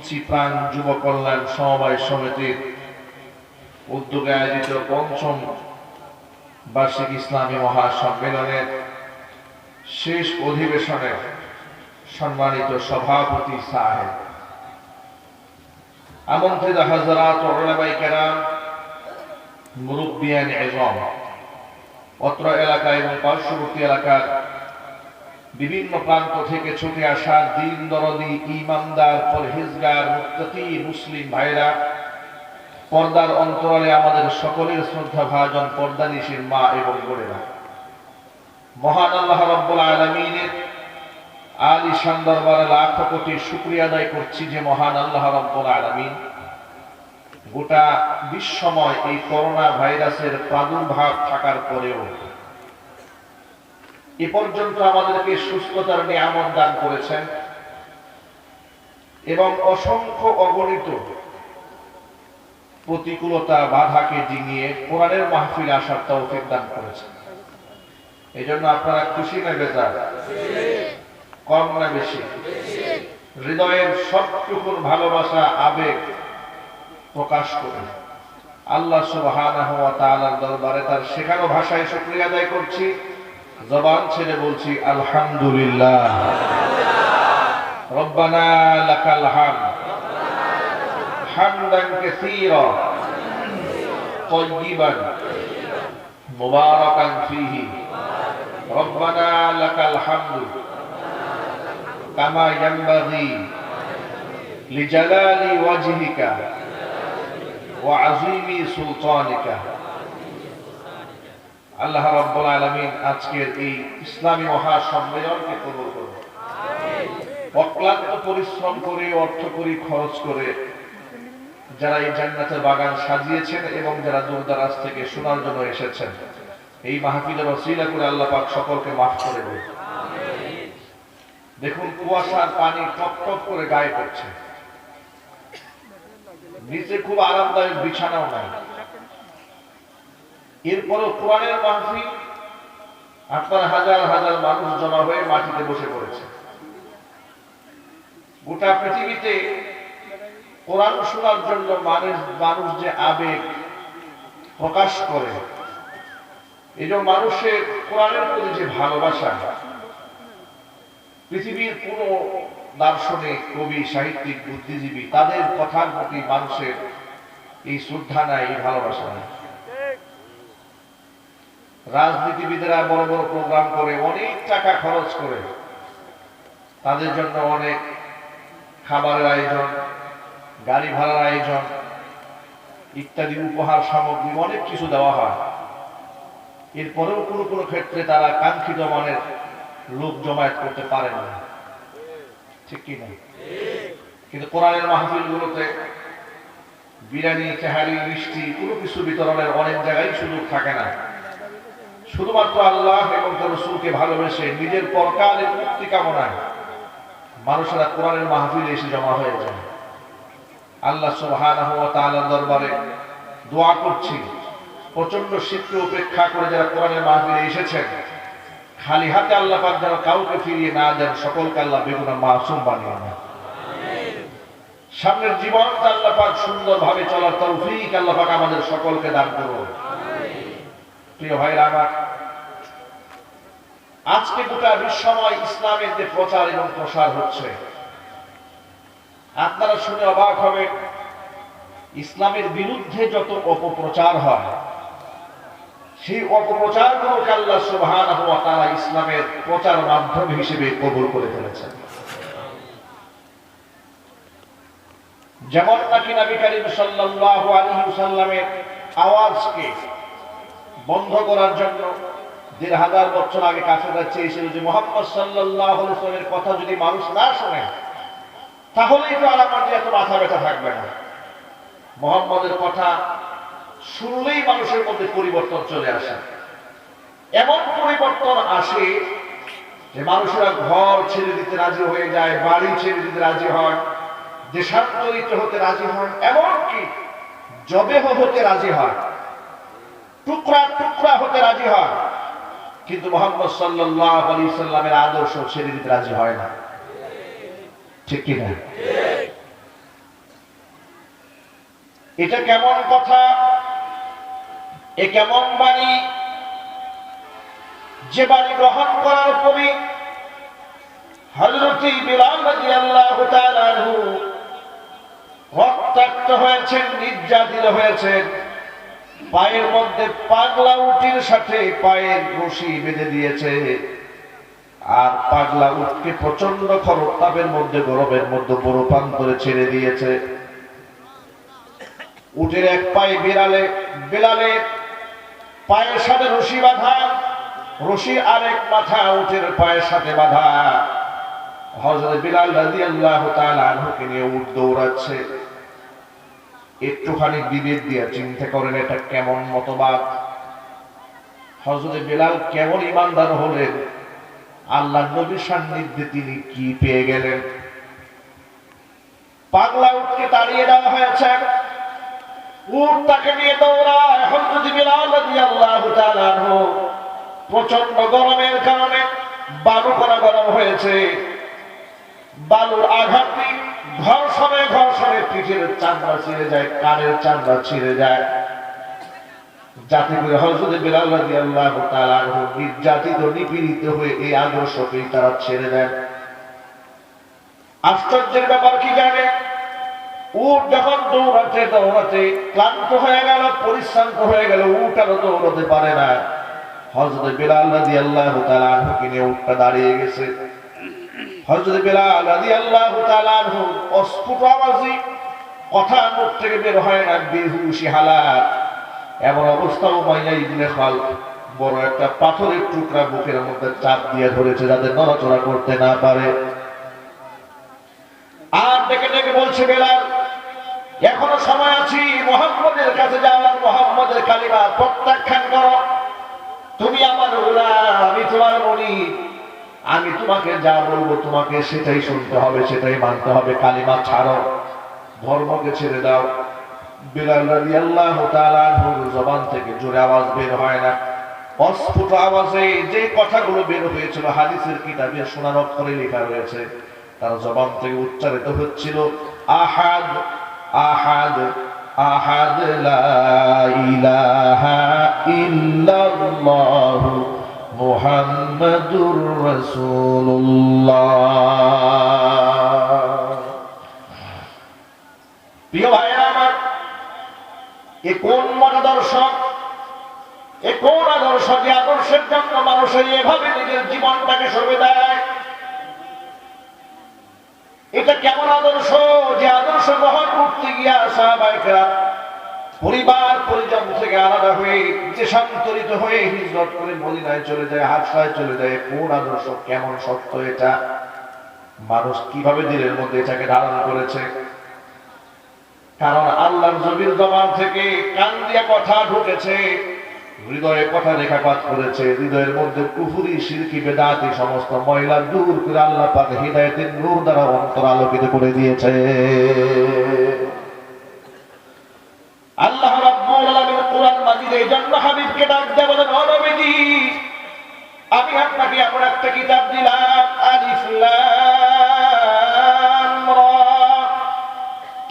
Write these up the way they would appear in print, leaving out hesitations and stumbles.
পিতৃপ্রাণ যুব কল্যাণ সমবায় সমিতির উদ্যোগে আয়োজিত পঞ্চম বার্ষিক ইসলামী মহাসম্মেলনের শেষ অধিবেশনে সম্মানিত সভাপতি সাহেব, আমন্ত্রিত হাজরাত উলামায়ে কেরাম, মুরব্বিয়ান ইজম, অত্র এলাকা এবং পার্শ্ববর্তী এলাকার বিভিন্ন প্রান্ত থেকে ছুটে আসা দিন দরদি, ঈমানদার, পরহেজগার, মুত্তাকি মুসলিম ভাইরা, পর্দার অন্তরালে আমাদের সকলের শ্রদ্ধা ভাজন পর্দানিশীর মা এবং বোনেরা, মহান আল্লাহ রাব্বুল আলামিনের আলিশান দরবারে লাখ কোটি শুকরিয়া আদায় করছি যে মহান আল্লাহ রাব্বুল আলামিন গোটা বিশ্বময় এই করোনা ভাইরাসের প্রাদুর্ভাব থাকার পরেও এ পর্যন্ত আমাদেরকে সুস্থতার নিয়ামত দান করেছেন এবং অসংখ্য অগণিত প্রতিকূলতা বাধাকে ডিঙিয়ে কোরআনের মাহফিলে আসার তৌফিক দান করেছেন। এই জন্য আপনারা খুশি না বেজার, কম না বেশি? হৃদয়ের সবটুকুন ভালোবাসা, আবেগ প্রকাশ করে আল্লাহ সুবহানাহু ওয়া তাআলার দরবারে তার শেখানো ভাষায় শুকরিয়া আদায় করছি। জবান ছেড়ে বলছি আলহামদুলিল্লাহ। রব্বানা লাকাল হামদ হামদান কাসীরা তাইয়িবান মুবারাকান ফীহি। রব্বানা লাকাল হামদু কামা ইয়ানবাগি লিজালালি ওয়াজহিকা ওয়া আযীমি সুলতানিকা। আল্লাহ রাব্বুল আলামিন আজকের এই ইসলামী মহাসম্মেলনকে কবুল করুন। অক্লান্ত পরিশ্রম করে, অর্থ করি খরচ করে যারা এই জান্নাতের বাগান সাজিয়েছেন এবং যারা দূর দারাজ থেকে শোনার জন্য এসেছেন, এই মাহফিলের ওসিলা করে আল্লাহ পাক সকলকে মাফ করে দেন। দেখুন, কুয়াশার পানি টপ টপ করে গায়ে পড়ছে, নিচে খুব আরামদায়ক বিছানাও নাই, এরপরও কোরআনের মাহফিল, আপনার হাজার হাজার মানুষ জমা হয়ে মাটিতে বসে পড়েছে। গোটা পৃথিবীতে কোরআন শোনার জন্য মানুষ যে আবেগ প্রকাশ করে, এই যে মানুষের কোরআনের প্রতি যে ভালোবাসা, পৃথিবীর পুরো দার্শনিক, কবি, সাহিত্যিক, বুদ্ধিজীবী তাদের কথার প্রতি মানুষের এই শ্রদ্ধা নাই, এই ভালোবাসা নাই। রাজনীতিবিদেরা বড় বড় প্রোগ্রাম করে, অনেক টাকা খরচ করে, তাদের জন্য অনেক খাবারের আয়োজন, গাড়ি ভাড়ার আয়োজন ইত্যাদি উপহার সামগ্রী অনেক কিছু দেওয়া হয়। এরপরেও কোনো কোনো ক্ষেত্রে তারা কাঙ্ক্ষিত মানের লোক জমায়েত করতে পারে না, ঠিক কি না? কিন্তু কোরআনের মাহফিলগুলোতে বিরিয়ানি, তেহারি, মিষ্টি কোনো কিছু বিতরণের অনেক জায়গায় সুযোগ থাকে না। শুধুমাত্র আল্লাহ এবং তার রাসূলকে ভালোবেসে নিজের পরকালের মুক্তি কামনায় মানুষেরা কোরআনের মাহফিলে এসে জমা হয়ে যায়। আল্লাহ সুবহানাহু ওয়া তাআলার দরবারে দোয়া করছি, প্রচন্ড শীতকে উপেক্ষা করে যারা কোরআনের মাহফিলে এসেছেন, খালি হাতে আল্লাহ পাক যেন কাউকে ফিরিয়ে না দেন, সকলকে আল্লাহ বেগুনা মাসুম বানিয়ে নেন। সামনের জীবনটা আল্লাহ পাক সুন্দরভাবে চলার তৌফিক আল্লাহ পাক আমাদের সকলকে দান করুন। প্রিয় ভাইরা আমার, আজকে গোটা বিশ্বময় ইসলামের যে প্রচার এবং প্রসার হচ্ছে, আপনারা শুনে অবাক হবেন, ইসলামের বিরুদ্ধে যত অপপ্রচার হয়, সেই অপপ্রচারগুলোকে আল্লাহ সুবহানাহু ওয়া তাআলা ইসলামের প্রচার মাধ্যম হিসেবে কবুল করে ফেলেছেন। যেমন নাকি নবী করিম সাল্লাল্লাহু আলাইহি ওয়াসাল্লামের আওয়াজকে বন্ধ করার জন্য ১৫০০ বছর আগে কাফেররা চেয়েছিল যে মুহাম্মদ সাল্লাল্লাহু আলাইহি ওয়াসাল্লামের কথা যদি মানুষ না শোনে তাহলেই তো আর আমাদের এত মাথা ব্যথা থাকবে না। মুহাম্মদের কথা শুনলেই মানুষের মধ্যে পরিবর্তন চলে আসে। এমন পরিবর্তন আসে যে মানুষেরা ঘর ছেড়ে দিতে রাজি হয়ে যায়, বাড়ি ছেড়ে দিতে রাজি হয়, দেশান্তরিত হতে রাজি হয়, এমনকি জবেহ হতে রাজি হয়, টুকরা টুকরা হতে রাজি হয়, কিন্তু মুহাম্মদ সাল্লাল্লাহু আলাইহি সাল্লামের আদর্শ ছেড়ে দিতে রাজি হয় না, ঠিক কি না? এটা কেমন কথা, এ কেমন বাণী, যে বাণী গ্রহণ করার পরে হযরত বিলাল রাদিয়াল্লাহু তাআলা আনহু রক্তাক্ত হয়েছেন, নির্যাতিত হয়েছেন, পায়ের মধ্যে পাগলা উটের সাথে পায়ের রশি বেঁধে দিয়েছে, আর পাগলা উটকে প্রচন্ড খরতাপের মধ্যে গরমের মধ্যে বড় প্রান্তরে ছেড়ে দিয়েছে। উটের এক পায়ে বিলালের পায়ের সাথে রশি বাঁধা, রশির আরেক মাথা উটের পায়ের সাথে বাঁধা। হযরত বিলাল রাদিয়াল্লাহু তাআলা আনহুকে নিয়ে উট দৌড়াচ্ছে। একটুখানি বিবেক দিয়ে চিন্তা করেন এটা কেমন মতবাদ। হযরত বিলাল কেমন ঈমানদার হলেন, আল্লাহর নবীর সান্নিধ্যে তিনি কি পেয়ে গেলেন। পাগলা উটকে তাড়িয়ে দেওয়া হয়েছে, উট তাকে নিয়ে দৌড়ায়। হযরত বিলাল রাদিয়াল্লাহু তাআলা আনহু প্রচন্ড গরমের কারণে বালু করা গরম হয়েছে, বালুর আঘাতে ঘর্ষণে পিঠের চামড়া ছিঁড়ে যায়, কানের চামড়া ছিঁড়ে যায়, যাতে করে হযরত বিলাল রাদিয়াল্লাহু তাআলা আনহু নির্যাতিত নিপীড়িত হয়ে এই আদর্শকেই তারা ছেড়ে দেন। আশ্চর্যের ব্যাপার কি জানে, উট যখন দৌড়াতে দৌড়াতে ক্লান্ত হয়ে গেল, পরিশ্রান্ত হয়ে গেল, উট আর দৌড়াতে পারে না। হযরত বিলাল রাদিয়াল্লাহু তাআলা আনহুকে নিয়ে উটটা দাঁড়িয়ে গেছে। হযরত বিলাল রাদিয়াল্লাহু তাআলা আনহু অস্ফুট আওয়াজে, কথা মুখ থেকে বের হয় না, বেহুশি হালাত। এমন অবস্থা উমাইয়া ইবনে খালদ বড় একটা পাথরের টুকরা বুকের মধ্যে চাপ দিয়ে ধরেছে, যাতে নড়াচড়া করতে না পারে। আর ডেকে ডেকে বলছে, বিলাল এখনো সময় আছে, মুহাম্মদের কাছে যাও, আর মুহাম্মদের কালিমা প্রত্যাখ্যান করো। তুমি আমার গোলাম, আমি তোমার মুরিদ, আমি তোমাকে যা বলবো তোমাকে সেটাই শুনতে হবে, সেটাই মানতে হবে। কালিমা ছাড়ো, ধর্মকে ছেড়ে দাও। বিলাল রাদিয়াল্লাহু তাআলা আনহুর জবান থেকে জোরে আওয়াজ বের হয় না, অস্ফুট আওয়াজে যে কথাগুলো বের হয়েছিল হাদিসের কিতাবে সোনার অক্ষরে লেখা রয়েছে, তার জবান থেকে উচ্চারিত হচ্ছিল আহাদ আহাদ আহাদ, লা ইলাহা ইল্লাল্লাহ মুহাম্মাদুর রাসূলুল্লাহ। প্রিয় ভাইরা আমার, এ কোন মতাদর্শ, এ কোন আদর্শ, যে আদর্শের জন্য মানুষের এভাবে নিজের জীবনটাকে সঁপে দেয়? এটা কেমন আদর্শ, যে আদর্শ গ্রহণ করতে গিয়া সাহাবায়ে কেরাম পরিবার পরিজন থেকে আলাদা হয়ে দেশান্তরিত হয়ে হিজরত করে মদিনায় চলে যায়, হাবশায় চলে যায়? কোন আদর্শ, কেমন সত্য এটা? মানুষ কিভাবে দিলের মধ্যে এটাকে ধারণ করেছে? কারণ আল্লাহর নবীর জবান থেকে কান দিয়ে কথা ঢুকেছে, হৃদয়ে কথা রেখাপাত করেছে, হৃদয়ের মধ্যে কুফরি শিরকি বেদাতি সমস্ত ময়লা দূর করে আল্লাহ পাক হিদায়াতের নূর দ্বারা অন্তর আলোকিত করে দিয়েছে। আল্লাহ রাব্বুল আলামিন কোরআন মাজিদে এই জন্য হাবিবকে ডাক দিয়ে বলেন, ও নবীজি, আমি আপনাকে এমন একটা কিতাব দিলাম, আলিফ লাম রা,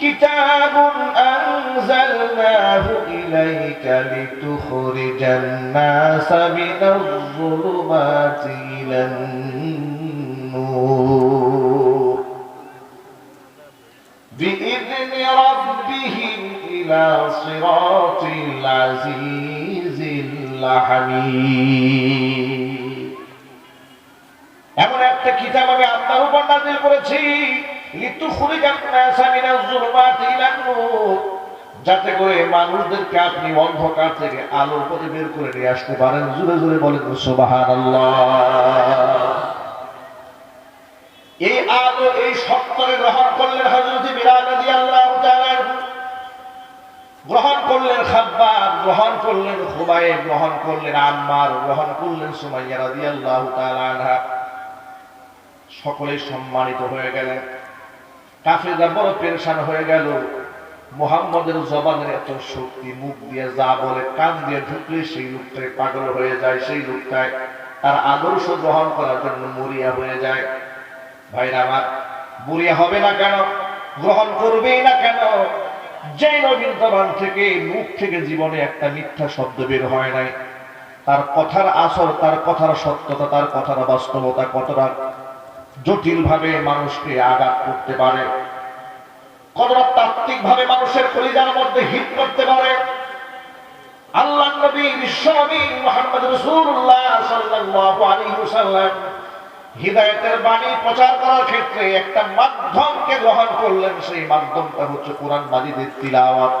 কিতাবুন আনজালনাহু ইলাইকা লিতুখরিজান নাসা মিনাজ যুলুমাতি ইলান নূর বিইذনি রাব্বিহিম ইলা সিরাতিল আজিজিল হামিদ। এমন একটা কিতাব আমি আপনার উপর নাযিল করেছি, যাতে করে মানুষদেরকে আপনি অন্ধকার থেকে আলোর পথে বের করে নিয়ে আসতে পারেন। জোরে জোরে বলেন সুবহানাল্লাহ। এই আলো, এই সত্যকে গ্রহণ করলেন হযরত বিলাল রাদিয়াল্লাহু তাআলা, গ্রহণ করলেন খাব্বাব, গ্রহণ করলেন খুবাইব, গ্রহণ করলেন আম্মার, গ্রহণ করলেন সুমাইয়া রাদিয়াল্লাহু তাআলা আনহা। সকলেই সম্মানিত হয়ে গেলেন। কাফেররা বড় পেরেশান হয়ে গেল। মুহাম্মদের জবানের এত শক্তি, মুখ দিয়ে যা বলে কান দিয়ে ঢুকলে সেই লোকটাই পাগল হয়ে যায়, সেই লোকটাই তার আদর্শ গ্রহণ করার জন্য মরিয়া হয়ে যায়। ভাইরা আমার, মরিয়া হবে না কেন? গ্রহণ করবেই না কেন? যে নবীর জবান থেকে মুখ থেকে জীবনে একটা মিথ্যা শব্দ বের হয় নাই, তার কথার আসর, তার কথার সত্যতা, তার কথার বাস্তবতা কতটা জটিল ভাবে মানুষকে আঘাত করতে পারে, কতটা তাত্ত্বিক ভাবে মানুষের কলিজার মধ্যে হিট করতে পারে। আল্লাহর নবী বিশ্বনবী মুহাম্মদ রাসূলুল্লাহ সাল্লাল্লাহু আলাইহি ওয়াসাল্লাম হিদায়াতের বাণী প্রচার করার ক্ষেত্রে একটা মাধ্যমকে গ্রহণ করলেন। সেই মাধ্যমটা হচ্ছে কোরআন মাজিদের তিলাওয়াত।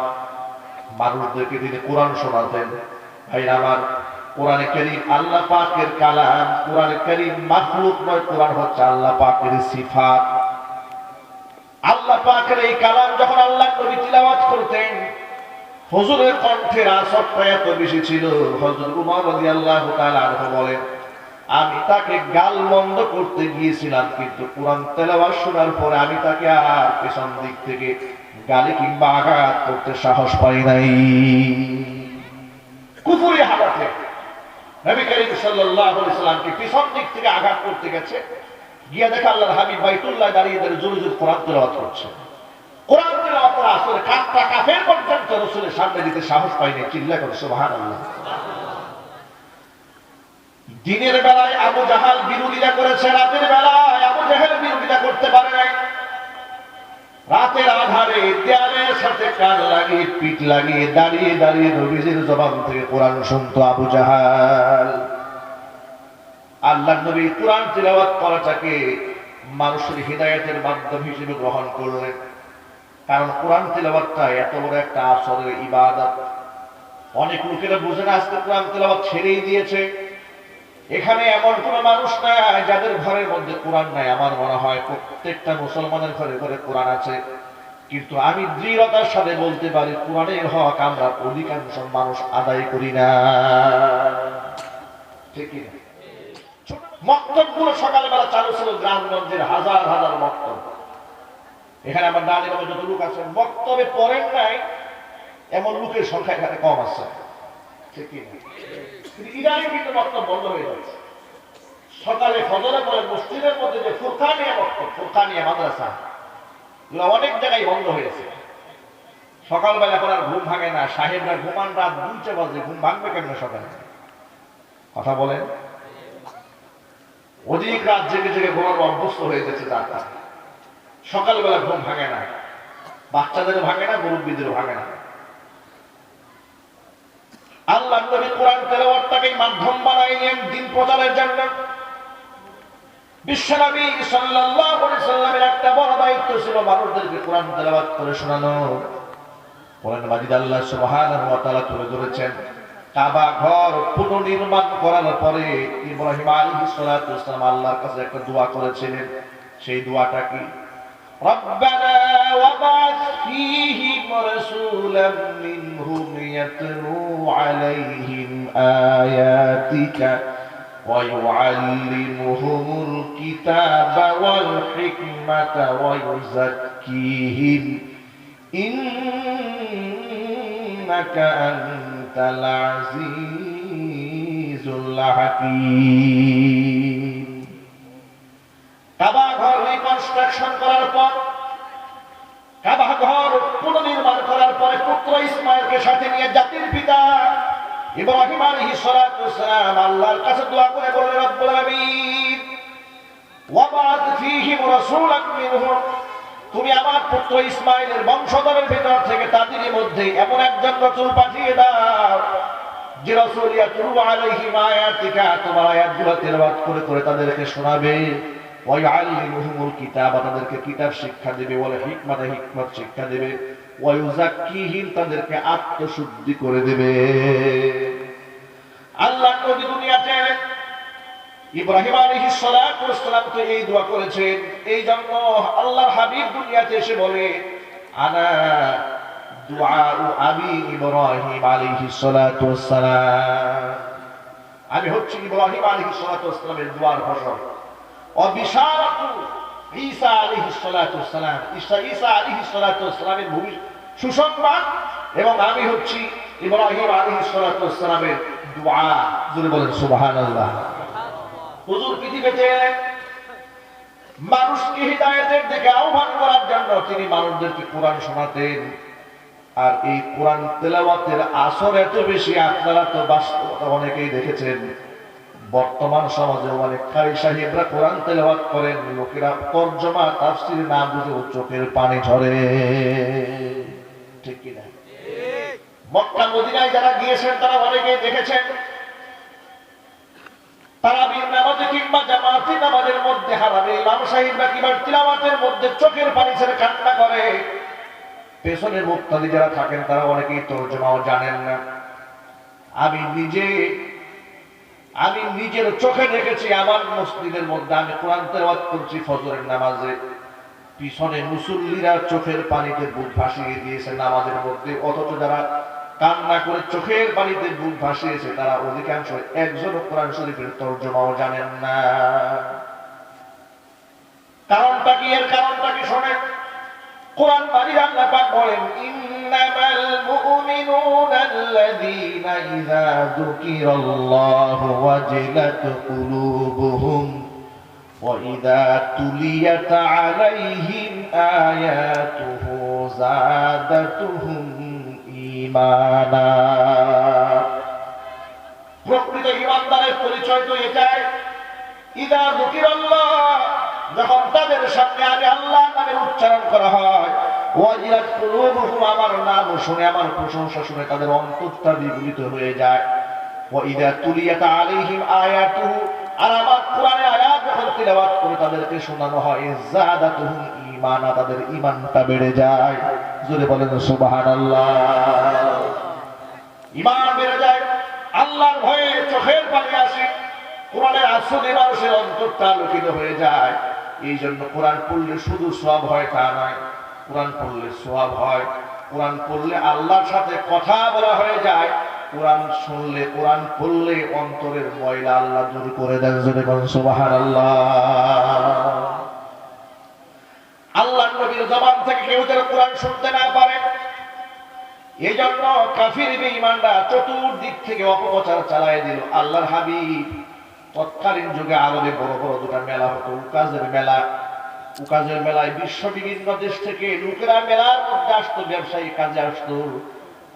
মানুষদেরকে তিনি কোরআন শোনাতেন। ভাইরা আমার, কোরআনে কারীম আল্লাহ পাকের কালাম। কোরআনে কারীম মাখলুক নয়, কোরআন হচ্ছে আল্লাহ পাকের সিফাত। আল্লাহ পাকের এই কালাম যখন আল্লাহর নবী তিলাওয়াত করতেন, হুজুরের কণ্ঠের আসরটা এত বেশি ছিল, হযরত উমর রাদিয়াল্লাহু তাআলা আনহু বলেন, আমি তাকে গাল বন্ধ করতে গিয়েছিলাম, কিন্তু কোরআন তেলাওয়াত শোনার পরে আমি তাকে আর পেছন দিক থেকে গালি কিংবা আঘাত করতে সাহস পাই নাই। কুফরি হালাতে নবী করিম সাল্লাল্লাহু আলাইহি সাল্লামকে পেছন দিক থেকে আঘাত করতে গেছে, গিয়ে দেখে আল্লাহর হাবিব বাইতুল্লাহ দাঁড়িয়ে দাঁড়িয়ে জোরে জোরে কোরআন তেলাওয়াত করছে। কোরআন তেলাওয়াতের আসরে কাফের কাফের পর্যন্ত রাসূলের সামনে দিতে সাহস পায়নি। চিল্লা করে সুবহানাল্লাহ। দিনের বেলায় আবু জাহাল বিরোধিতা করেছে, রাতের বেলায় আবু জাহেল বিরোধিতা করতে পারে নাই। রাতের আধারে দেয়ালের সাথে কান লাগিয়ে পিঠ লাগিয়ে দাঁড়িয়ে দাঁড়িয়ে নবীজির জবান থেকে কোরআন শুনতো আবু জাহাল। আল্লাহর নবী কোরআন তিলাওয়াত করাটাকে মানুষের হিদায়াতের মাধ্যম হিসেবে গ্রহণ করলেন, কারণ কোরআন তিলাওয়াতটা এত বড় একটা আসরের ইবাদত। অনেক লোকেরা বুঝে না, আজকে কোরআন তিলাওয়াত ছেড়েই দিয়েছে। এখানে এমন কোন মানুষ নাই যাদের ঘরের মধ্যে কোরআন নাই। আমার মনে হয় প্রত্যেকটা মুসলমানের ঘরে ঘরে কোরআন আছে, কিন্তু আমি দৃঢ়তার সাথে বলতে পারি কোরআনের হক আমরা অধিকাংশ মানুষ আদায় করি না। ঠিক না? মক্তবগুলো সকালবেলা চালু ছিল, গ্রামগঞ্জের হাজার হাজার মক্তব। এখানে আমার ডানে বামে যত লোক আছে মক্তবে পড়েন নাই এমন লোকের সংখ্যা এখানে কম আছে। ঠিক না? ইদানিং কিন্তু মক্তব বন্ধ হয়ে যাচ্ছে। সকালে ফজরে পরে মসজিদের মধ্যে যে ফুরকানিয়া মক্তব, ফুরকানিয়া মাদ্রাসা, এগুলো অনেক জায়গায় বন্ধ হয়েছে। সকালবেলা এখন আর ঘুম ভাঙে না। সাহেবরা ঘুমান রাত 2টা বাজে, ঘুম ভাঙবে কেমন সকালে? কথা বলেন। অধিক রাত জেগে জেগে ঘুমানো অভ্যস্ত হয়ে যাচ্ছে যারা। সকালবেলা ঘুম ভাঙে না, বাচ্চাদের ভাঙে না, মুরব্বীদের ভাঙে না। আল্লাহ নবী কোরআন তেলাওয়াতটাকে মাধ্যম বানাইলেন দিন প্রচারের জন্য। বিশ্বনবী সাল্লাল্লাহু আলাইহি সাল্লামের একটা বড় দায়িত্ব ছিল মানুষদেরকে কোরআন তেলাওয়াত করে শোনানো। কোরআন মাজিদ আল্লাহ সুবহানাহু ওয়া তাআলা তুলে ধরেছেন, কাবা ঘর পুনর্নির্মাণ করার পরে ইব্রাহিম আলাইহিস সালাতু ওয়াস সালাম আল্লাহর কাছে একটা দোয়া করেছিলেন। সেই দোয়াটা কি? ربنا وابعث فيهم رسولا منهم يتلو عليهم آياتك ويعلمهم الكتاب والحكمة ويزكيهم إنك أنت العزيز الحكيم। কাবা ঘর রিকনস্ট্রাকশন করার পর, কাবা ঘর পুনর্নির্মাণ করার পরে পুত্র ইসমাইলকে সাথে নিয়ে জাতির পিতা ইব্রাহিম আলাইহিস সালাতু ওয়াস সালাম আল্লাহর কাছে দোয়া করে বললেন, রব্বুল আলামিন ওয়াবাত ফীহিম রাসূলান মিনহুম, তুমি আমার পুত্র ইসমাইলের বংশধরের ভিতর থেকে তাদের মধ্যে এমন একজন রাসূল পাঠিয়ে দাও যে রাসূল ইয়াতলু আলাইহিম আয়াতিকা, তোমার আয়াতগুলো তেলাওয়াত করে করে তাদেরকে শোনাবে। ওয়ায়ুআল্লিমুহুমুল কিতাব, তাদেরকে কিতাব শিক্ষা দেবে। ওয়াল হিকমাত, হিকমত শিক্ষা দেবে। ওয়ায়ুযাক্কিহিম, তাদেরকে আত্মশুদ্ধি করে দেবে। আল্লাহ নবী দুনিয়াতে ইব্রাহিম আলাইহিস সালাতু ওয়াস সালাম তো এই দোয়া করেছেন। এই জন্য আল্লাহর হাবিব দুনিয়াতে এসে বলে, আনা দুআউ আবি ইব্রাহিম আলাইহিস সালাতু ওয়াস সালাম, আমি হচ্ছি ইব্রাহিম আলাইহিস সালাতু ওয়াস সালামের দোয়ার ফসল। অবিশারাতু ঈসা আলাইহিস সালাতু ওয়াস সালাম, ঈসা আলাইহিস সালাতু ওয়াস সালামের সুসংবাদ, এবং আমি হচ্ছি ইব্রাহিম আলাইহিস সালাতু ওয়াস সালামের দোয়া। জোরে বলেন সুবহানাল্লাহ। হুজুর পৃথিবীতে মানুষকে হিদায়াতের দিকে আহ্বান করার জন্য তিনি মানুষদেরকে কোরআন শোনাতেন। আর এই কোরআন তেলাওয়াতের আসর এত বেশি, আপনারা তো বাস্তবতা অনেকেই দেখেছেন, বর্তমান সমাজে অনেক কারি সাহেবরা কোরআন তেলাওয়াত করেন, লোকেরা তরজমা তাফসীর না বুঝে চোখের পানি ঝরে। ঠিক কিনা? মক্কা মদিনায় যারা গিয়েছেন তারা অনেকেই দেখেছেন, তারাবির নামাজে কিংবা জামাতি নামাজের মধ্যে হারাবে ইমাম সাহেবরা কিংবা তিলাওয়াতের মধ্যে চোখের পানি ছেড়ে কান্না করে। পেছনে মুক্তাদি যারা থাকেন তারা অনেকেই তরজমাও জানেন না। আমি নিজের চোখে দেখেছি, আমার মসজিদের মধ্যে আমি কোরআন তেলাওয়াত করছি ফজরের নামাজে, পিছনে মুসল্লিরা চোখের পানিতে বুক ভাসিয়ে দিয়েছে নামাজের মধ্যে, অথচ যারা কান্না করে চোখের পানিতে বুক ভাসিয়েছে তারা অধিকাংশ একজনও কোরআন শরীফের তরজমাও জানেন না। কারণটা কি? এর কারণটা কি শোনেন। কোরআন পানির আল্লাহ পাক বলেন, ইন্নামাল মুমিনুনা আল্লাযীনা ইযা যুকিরাল্লাহু ওয়াজিলাত কুলুবুহুম ওয়া ইযা তুলিয়াত আলাইহিম আয়াতুহু যাদাতুহুম ঈমানা। প্রকৃত ঈমানদারের পরিচয় তো এটাই, ইযা যুকিরাল্লাহ, যখন তাদের সামনে আমি আল্লাহ নামের উচ্চারণ করা হয়, ওয়াজিলাত কুলুবুহুম, আমার নাম শুনে, আমার প্রশংসা শুনে তাদের অন্তরটা বিগলিত হয়ে যায়। ওয়া ইযা তুলিয়াত আলাইহিম আয়াতুহু, আর আমার কোরআনের আয়াত যখন তিলাওয়াত করে তাদেরকে শোনানো হয়, যাদাতুহুম ঈমানা, তাদের ঈমানটা বেড়ে যায়। জোরে বলেন সুবহানাল্লাহ। ঈমান বেড়ে যায়, আল্লাহর ভয়ে চোখের পানি আসে, কোরআনের আসলে মানুষের অন্তরটা আলোকিত হয়ে যায়। এই জন্য কোরআন পড়লে শুধু সওয়াব হয় তা নয়, কোরআন পড়লে সওয়াব হয়, কোরআন পড়লে আল্লাহর সাথে কথা বলা হয়ে যায়, কোরআন শুনলে, কোরআন পড়লে অন্তরের ময়লা আল্লাহ দূর করে দেন। জোরে বলেন সুবহানাল্লাহ। আল্লাহর নবীর জবান থেকে কেউ যেন কোরআন শুনতে না পারে, এই জন্য কাফির বেঈমানরা চতুর্দিক থেকে অপপ্রচার চালায় দিল। আল্লাহর হাবিব তৎকালীন যুগে আরবে বড় বড় দুটা মেলা হতো, উকাজের মেলা। উকাজের মেলায় বিশ্ব বিভিন্ন দেশ থেকে লোকেরা মেলার মধ্যে আসতো, ব্যবসায়ী কাজে আসতো।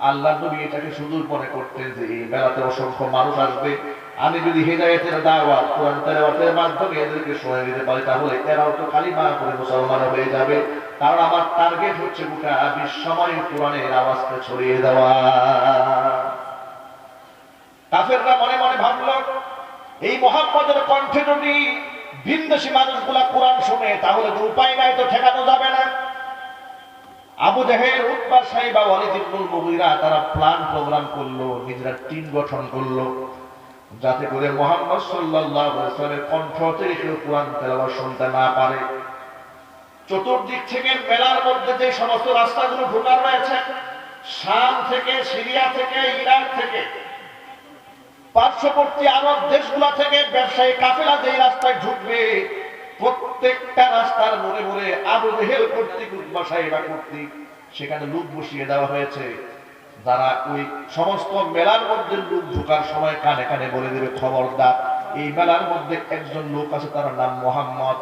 আল্লাহ নবী এটাকে সুদূর মনে করতেন যে এই মেলাতে অসংখ্য মানুষ আসবে, আমি যদি হেদায়েতের দাওয়াত কোরআন তেলাওয়াতের মাধ্যমে এদেরকে শোনায় দিতে পারি, তাহলে এরাও তো কালিমা পড়ে মুসলমান হয়ে যাবে। কারণ আমার টার্গেট হচ্ছে গোটা বিশ্বময় কোরআনের আওয়াজকে ছড়িয়ে দেওয়া। কাফেররা মনে মনে ভাবলো, এই মুহাম্মদের কণ্ঠে যদি ভিনদেশী মানুষগুলা কোরআন শুনে তাহলে তো উপায় নাই, তো ঠেকানো যাবে না। আবু জাহেল, উতবা, সাইবা, ওয়ালিদ ইবনুল মুগীরা তারা প্ল্যান প্রোগ্রাম করলো, নিজেরা টিম গঠন করলো, যাতে করে মুহাম্মদ সাল্লাল্লাহু আলাইহি ওয়াসাল্লামের কণ্ঠ থেকে কেউ কোরআন তেলাওয়াত শুনতে না পারে। চতুর্দিক থেকে মেলার মধ্যে যে সমস্ত রাস্তাগুলো ঢোকার রয়েছে, শাম থেকে, সিরিয়া থেকে, ইরাক থেকে, পার্শ্ববর্তী আরব দেশগুলো থেকে ব্যবসায়ী কাফেলা যে রাস্তায় ঢুকবে, প্রত্যেকটা রাস্তার মোড়ে মোড়ে আবু জেহেল কর্তৃক, উতবা সাইবা কর্তৃক সেখানে লোক বসিয়ে দেওয়া হয়েছে, যারা ওই সমস্ত মেলার মধ্যে লোক ঢোকার সময় কানে কানে বলে দেবে, খবরদার এই মেলার মধ্যে একজন লোক আছে, তার নাম মুহাম্মদ।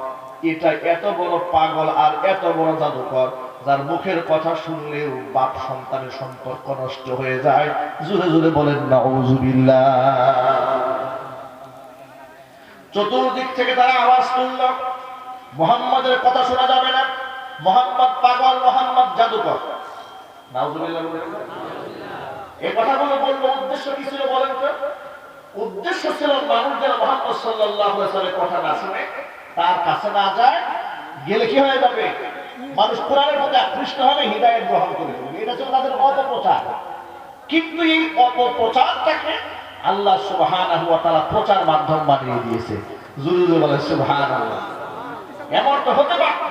এটা এত বড় পাগল আর এত বড় জাদুকর, যার মুখের কথা শুনলেও বাপ সন্তানের সম্পর্ক নষ্ট হয়ে যায়। জোরে জোরে বলেন নাউযুবিল্লাহ। চতুর্দিক থেকে তারা আওয়াজ তুলল, মুহাম্মদের কথা শোনা যাবে না, মুহাম্মদ পাগল, মুহাম্মদ জাদুকর। নাউযুবিল্লাহ। এই কথাগুলো বলবো উদ্দেশ্য কি ছিল বলেন তো? উদ্দেশ্য ছিল মানুষ যেন মুহাম্মদ সাল্লাল্লাহু আলাইহি ওয়াসাল্লামের কথা না শুনে, তার কাছে না যায়, গেলে কি হয়ে যাবে? মানুষ কোরআনের প্রতি আকৃষ্ট হবে, হিদায়াত গ্রহণ করে ফেলবে। এটা ছিল তাদের অপপ্রচার। কিন্তু এই অপপ্রচারটাকে আল্লাহ সুবহানাহু ওয়া তাআলা প্রচার মাধ্যম বানিয়ে দিয়েছে। জোরে জোরে বলেন সুবহানাল্লাহ। এমন তো হতে পারত,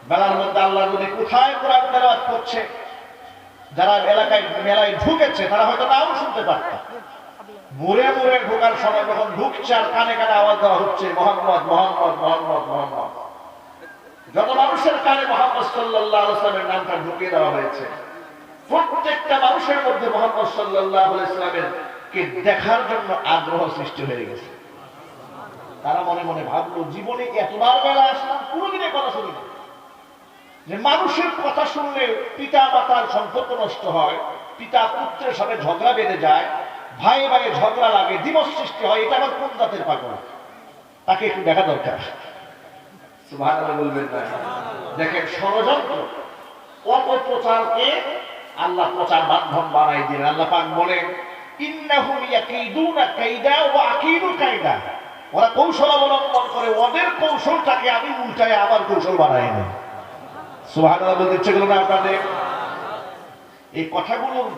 মেলার মধ্যে আল্লাহ নবী কোথায় কোরআন তেলাওয়াত করছে, যারা এলাকায় মেলায় ঢুকেছে তারা হয়তো নাও শুনতে পারত। মুড়ে মুড়ে ঢোকার সময় যখন ঢুকছে আর কানে কানে আওয়াজ দেওয়া হচ্ছে, মুহাম্মদ মুহাম্মদ মুহাম্মদ মুহাম্মদ। যত মানুষের কানে মুহাম্মদ সাল্লাল্লাহু আলাইহি ওয়াসাল্লামের নামটা ঢুকিয়ে দেওয়া হয়েছে, প্রত্যেকটা মানুষের মধ্যে মুহাম্মদ সাল্লাল্লাহু আলাইহি ওয়াসাল্লামের কে দেখার জন্য আগ্রহ সৃষ্টি হয়ে গেছে। তারা মনে মনে ভাবলো, জীবনে এতবার মেলা আসলাম, কোনোদিন কথা শুনি না, যে মানুষের কথা শুনলে পিতা মাতার সম্পর্ক নষ্ট হয়, পিতা পুত্রের সাথে ঝগড়া বেঁধে যায়, ভাই ভাইয়ে ঝগড়া লাগে, দিবস সৃষ্টি হয়, এটা আবার কোন জাতের পাগল? তাকে একটু দেখা দরকার। সুবহানাল্লাহ বলবেন না? দেখেন ষড়যন্ত্র, অপপ্রচারকে আল্লাহ প্রচার মাধ্যম বানাই দিলেন। আল্লাহ পাক বলেন ইন্নাহুম ইয়াকিদুনা কাইদা ওয়া আকিদু কাইদা, ওরা কৌশল অবলম্বন করে, ওদের কৌশলটাকে আমি উল্টায় আবার কৌশল বানাই নেই। সুবহানাল্লাহ বলতে ইচ্ছে করলো না আপনাদের? এই কথাগুলোর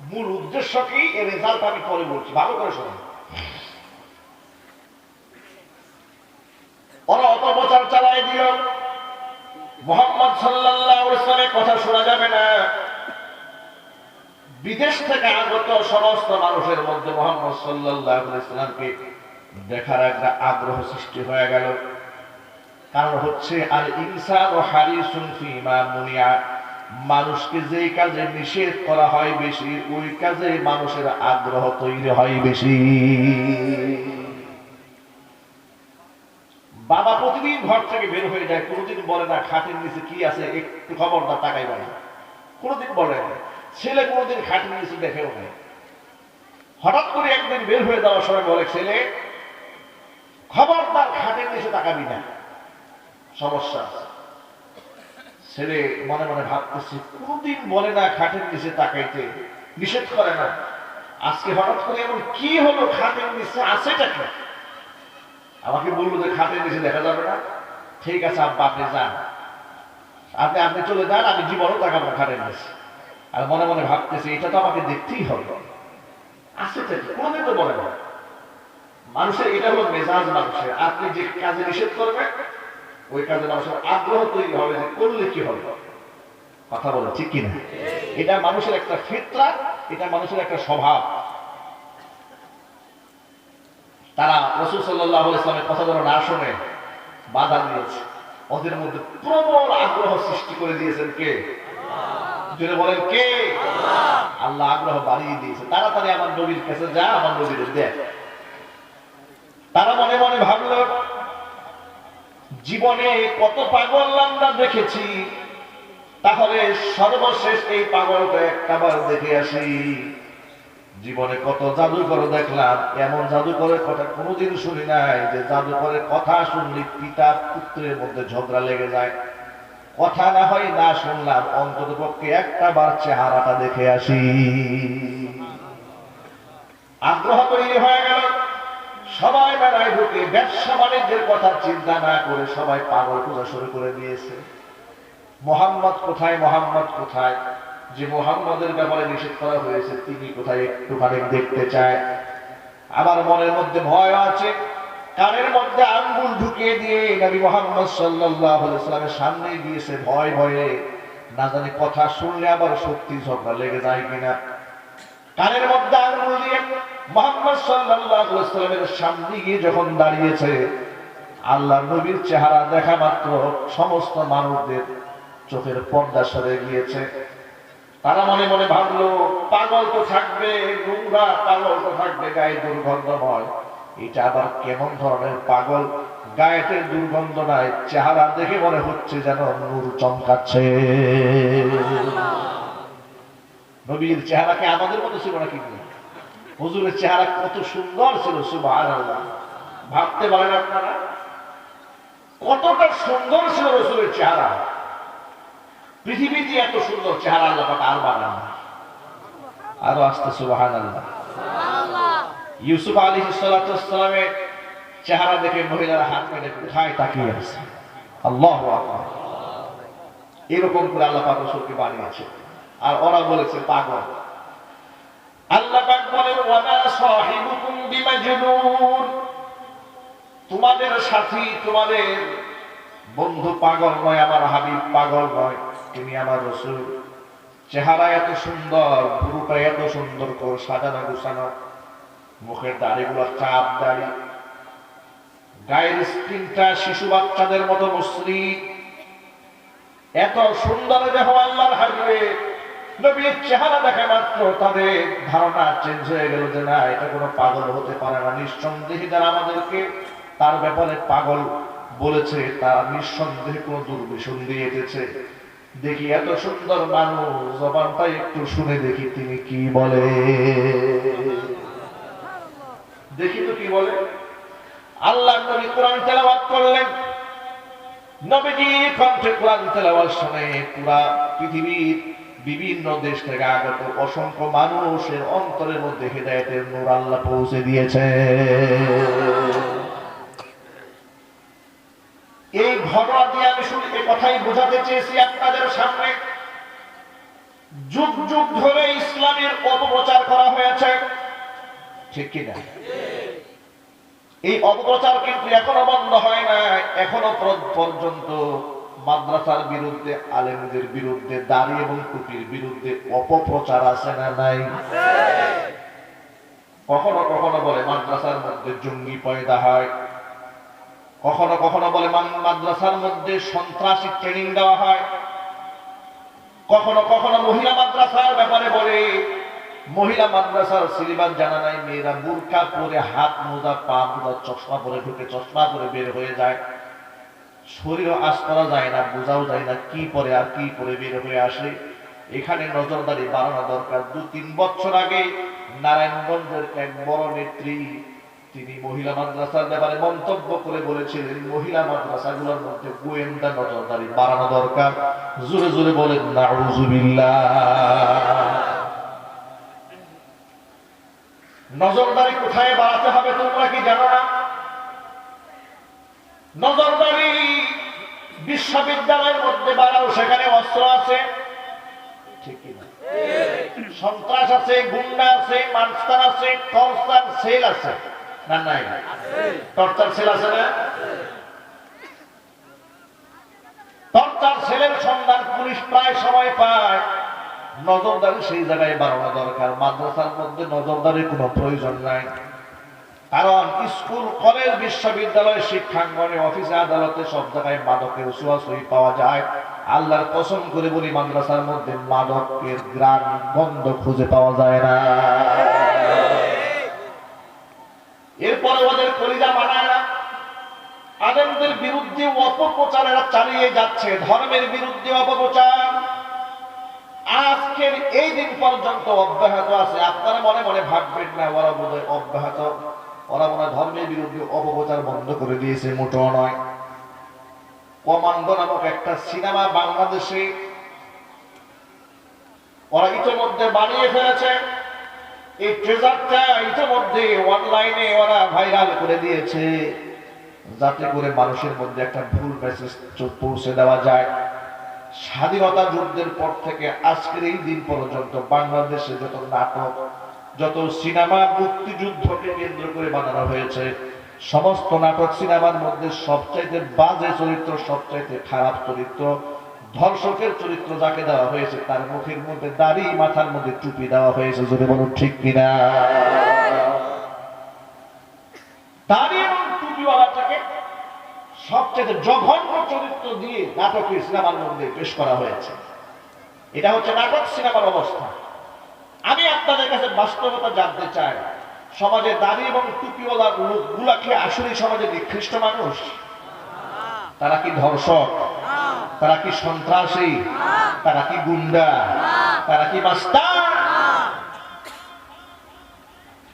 মূল উদ্দেশ্য কি, এর রেজাল্ট আমি পরে বলছি, ভালো করে শুনুন। ওরা অপপ্রচার চালাই দিল, মুহাম্মদ সাল্লাল্লাহু আলাইহি ওয়াসাল্লামের কথা শোনা যাবে না। বিদেশ থেকে আগত সমস্ত মানুষের মধ্যে মুহাম্মদ সাল্লাল্লাহু আলাইহি ওয়াসাল্লামকে দেখার একটা আগ্রহ সৃষ্টি হয়ে গেল। কারণ হচ্ছে আল ইনসানু হারিসুন ফিমা মুনিয়া, মানুষকে যেই কাজে নিষেধ করা হয় বেশি, ওই কাজে মানুষের আগ্রহ তৈরি হয় বেশি। বাবা প্রতিদিন ঘর থেকে বের হয়ে যায়, কোনোদিন বলে না খাটের নিচে কি আছে একটু খবরদার তাকাইবা না, কোনোদিন বলে না। ছেলে কোনোদিন খাটের নিচে দেখেও নাই। হঠাৎ করে একদিন বের হয়ে যাওয়ার সময় বলে ছেলে খবরদার খাটের নিচে তাকাবি না, সমস্যা আছে। ছেলে মনে মনে ভাবতেছে কোনদিন বলে না খাটের নিচে তাকাইতে, নিষেধ করে না, আজকে হঠাৎ করে এমন কি হলো, খাটের নিচে আছেটা কি? আমাকে বললো যে খাটের নিচে দেখা যাবে না। ঠিক আছে আব্বা আপনি যান, আপনি চলে যান, আমি জীবনও তাকাবো না খাটের নিচে। আর মনে মনে ভাবতেছে এটা তো আমাকে দেখতেই হবে, আছেটা কি? কোনদিন তো বলে না। মানুষের এটা হলো মেজাজ মানুষের, আপনি যে কাজে নিষেধ করবেন ওই কাজে মানুষের আগ্রহ তৈরি হবে যে করলে কি হবে। কথা বলে ঠিক কিনা? এটা মানুষের একটা ফিতরাত, এটা মানুষের একটা স্বভাব। তারা রাসূল সাল্লাল্লাহু আলাইহি ওয়াসাল্লামের কথা যেন না শুনে বাধা দিয়েছে, ওদের মধ্যে প্রবল আগ্রহ সৃষ্টি করে দিয়েছেন কে? যদি বলেন কে? আল্লাহ আগ্রহ বাড়িয়ে দিয়েছে। তাড়াতাড়ি আমার নবীর কাছে যা, আমার নবীর দেখ। তারা মনে মনে ভাবলো জীবনে কত পাগল আমরা দেখেছি, তাহলে সর্বশেষ এই পাগলটা একটাবার দেখে আসি। জীবনে কত জাদুকর দেখলাম, এমন জাদুকরের কথা কোনোদিন শুনি নাই যে জাদুকরের কথা শুনলে পিতা পুত্রের মধ্যে ঝগড়া লেগে যায়। কথা না হয় না শুনলাম, অন্তত পক্ষে একটাবার চেহারাটা দেখে আসি। আগ্রহ তৈরি হয়ে গেল, সবাই বেড়ায় ঢুকে ব্যবসা বাণিজ্যের কথা চিন্তা না করে সবাই পাগল খোঁজা শুরু করে দিয়েছে। মোহাম্মদ কোথায়, মোহাম্মদ কোথায়? যে মোহাম্মদের ব্যাপারে নিষেধ করা হয়েছে তিনি কোথায় একটুখানি দেখতে চায়। আবার মনের মধ্যে ভয় আছে, কানের মধ্যে আঙ্গুল ঢুকিয়ে দিয়ে নবী মুহাম্মদ সাল্লাল্লাহু আলাইহি ওয়াসাল্লামের সামনে গিয়েছে ভয় ভয়ে, না জানি কথা শুনলে আবার সত্যি ঝগড়া লেগে যায় কিনা। কানের মধ্যে আঙ্গুল দিয়ে মুহাম্মদ সাল্লাল্লাহু আলাইহি ওয়াসাল্লামের সামনে গিয়ে যখন দাঁড়িয়েছে, আল্লাহর নবীর চেহারা দেখা মাত্র সমস্ত মানুষদের চোখের পর্দা সরে গিয়েছে। তারা মনে মনে ভাবলো পাগল তো থাকবে, নোংরা পাগল তো থাকবে, গায়ে দুর্গন্ধময়, এটা আবার কেমন ধরনের পাগল? গায়েতে দুর্গন্ধ নাই, চেহারা দেখে মনে হচ্ছে যেন নূর চমকাচ্ছে। নবীর চেহারাকে আমাদের মতো ছিল নাকি? হুজুরের চেহারা কত সুন্দর ছিল, সুবহানাল্লাহ। ভাবতে পারেন আপনারা কতটা সুন্দর ছিল রাসূলের চেহারা? পৃথিবীতে এত সুন্দর চেহারা আল্লাহ পাক আর বানান না। আরো আসতে সুবহানাল্লাহ। ইউসুফ আলাইহিস সালাতু ওয়াস সালামের চেহারা দেখে মহিলারা হাত পেতে কোথায় তাকিয়ে আছে। আল্লাহু আকবার। এরকম করে আল্লাহ পাক রাসূলকে বানিয়েছে, আর ওরা বলেছে পাগল। আল্লাহ পাক বলেন ওয়ামা সাহিবুকুম বিমাজনুন, তোমাদের সাথী, তোমাদের বন্ধু পাগল নয়, আমার হাবিব পাগল নয়, তিনি আমার রাসূল। চেহারা এত সুন্দর, পুরোটা এত সুন্দর করে সাজানো গোছানো, মুখের দাড়িগুলো চাপ দাড়ি, গায়ের স্কিনটা শিশু বাচ্চাদের মতো মসৃণ, এত সুন্দর দেহ আল্লাহর হাবিবের। নবীর চেহারা দেখা মাত্র তাদের ধারণা চেঞ্জ হয়ে গেল যে না, এটা কোনো পাগল হতে পারে না। নিঃসন্দেহে যারা আমাদেরকে তার ব্যাপারে পাগল বলেছে তারা নিঃসন্দেহে কোন দুর্বিষণ দিয়ে এসেছে। দেখি এত সুন্দর মানুষ, জবানটা একটু শুনে দেখি তিনি কি বলে। দেখি তো কি বলে। আল্লাহ নবী কোরআন তেলাওয়াত করলেন। নবীজি কণ্ঠে কোরআন তেলাওয়াত শুনে পুরা পৃথিবীর বিভিন্ন দেশ থেকে আগত অসংখ্য মানুষের অন্তরের মধ্যে হিদায়াতের নূর আল্লাহ পৌঁছে দিয়েছে। এই ঘটনা দিয়ে আমি শুধু এই কথাই বোঝাতে চেয়েছি আপনাদের সামনে, যুগ যুগ ধরে ইসলামের অপপ্রচার করা হয়েছে, ঠিক কিনা? এই অপপ্রচার কিন্তু এখনো বন্ধ হয় না। এখনো পর্যন্ত মাদ্রাসার বিরুদ্ধে, আলেমদের বিরুদ্ধে, দাড়ি এবং টুপির বিরুদ্ধে অপপ্রচার আছে না নাই? কখনো কখনো বলে মাদ্রাসার মধ্যে জঙ্গি পয়দা হয়, কখনো কখনো বলে মাদ্রাসার মধ্যে সন্ত্রাসী ট্রেনিং দেওয়া হয়, কখনো কখনো মহিলা মাদ্রাসার ব্যাপারে বলে মহিলা মাদ্রাসার সিলেবাস জানা নাই, মেয়েরা বুরকা পরে, হাত মোজা, পা মোজা, চশমা পরে ঢুকে, চশমা পরে বের হয়ে যায়, শরীরও আশ করা যায় না, বোঝাও যায় না কি পরে আর কি পরে বের হয়ে আসে। এখানে নজরদারি বাড়ানো দরকার। 2-3 বছর আগে নারায়ণগঞ্জের এক বড় নেত্রী তিনি মহিলা মাদ্রাসার ব্যাপারে মন্তব্য করে বলেছিলেন মহিলা মাদ্রাসাগুলোর মধ্যে গোয়েন্দা নজরদারি বাড়ানো দরকার। জোরে জোরে বলেন নাউজুবিল্লাহ। নজরদারি কোথায় বাড়াতে হবে তোমরা কি জানো না? নজরদারি বিশ্ববিদ্যালয়ের মধ্যে বাড়াও, সেখানে অস্ত্র আছে, ঠিক কিনা? সন্ত্রাস আছে, গুন্ডা আছে, মানস্তান আছে, টর্চার সেল আছে না নাই? টর্চার সেল আছে না? টর্চার সেলের সন্ধান পুলিশ প্রায় সময় পায়। নজরদারি সেই জায়গায় বাড়ানো দরকার। মাদ্রাসার মধ্যে নজরদারির কোনো প্রয়োজন নাই, কারণ স্কুল, কলেজ, বিশ্ববিদ্যালয়, শিক্ষাঙ্গনে, অফিসে, আদালতে সব জায়গায় মাদকের ছোঁয়াছুঁয়ি পাওয়া যায়। আল্লাহর কসম করে বলি মাদ্রাসার মধ্যে মাদকের গ্রাম গন্ধ খুঁজে পাওয়া যায় না। এরপরে ওদের কলিজা মানায় না। আলেমদের বিরুদ্ধে অপপ্রচারেরা চালিয়ে যাচ্ছে, ধর্মের বিরুদ্ধে অপপ্রচার আজকের এই দিন পর্যন্ত অব্যাহত আছে। আপনারা মনে মনে ভাববেন না ওরা বোধহয় অব্যাহত, ওরা মনে হয় ধর্মের বিরুদ্ধে অপপ্রচার বন্ধ করে দিয়েছে, মোটেও নয়। কমান্ডো নামক একটা সিনেমা বাংলাদেশে ওরা ইতিমধ্যে বানিয়ে ফেলেছে। এই ট্রেজারটা ইতিমধ্যে অনলাইনে ওরা ভাইরাল করে দিয়েছে, যাতে করে মানুষের মধ্যে একটা ভুল মেসেজ পৌঁছে দেওয়া যায়। স্বাধীনতা যুদ্ধের পর থেকে আজকের এই দিন পর্যন্ত বাংলাদেশে যত নাটক, যত সিনেমা মুক্তিযুদ্ধকে কেন্দ্র করে বানানো হয়েছে, সমস্ত নাটক সিনেমার মধ্যে সবচাইতে বাজে চরিত্র, সবচাইতে খারাপ চরিত্র, ধর্ষকের চরিত্র যাকে দেওয়া হয়েছে তার মুখের মধ্যে দাড়ি, মাথার মধ্যে টুপি দেওয়া হয়েছে। যদি বলুন ঠিক কিনা? দাড়ি এবং টুপিওয়ালাটাকে সবচেয়ে জঘন্য চরিত্র দিয়ে নাটকের সিনেমার মধ্যে পেশ করা হয়েছে। এটা হচ্ছে নাটক সিনেমার অবস্থা। আমি আপনাদের কাছে বাস্তবতা জানতে চাই, সমাজে দাড়ি এবং টুপিওয়ালা লোকগুলাকে আসলে সমাজে নিকৃষ্ট মানুষ? তারা কি ধর্ষক? তারা কি সন্ত্রাসী? তারা কি গুন্ডা? তারা কি মাস্তান?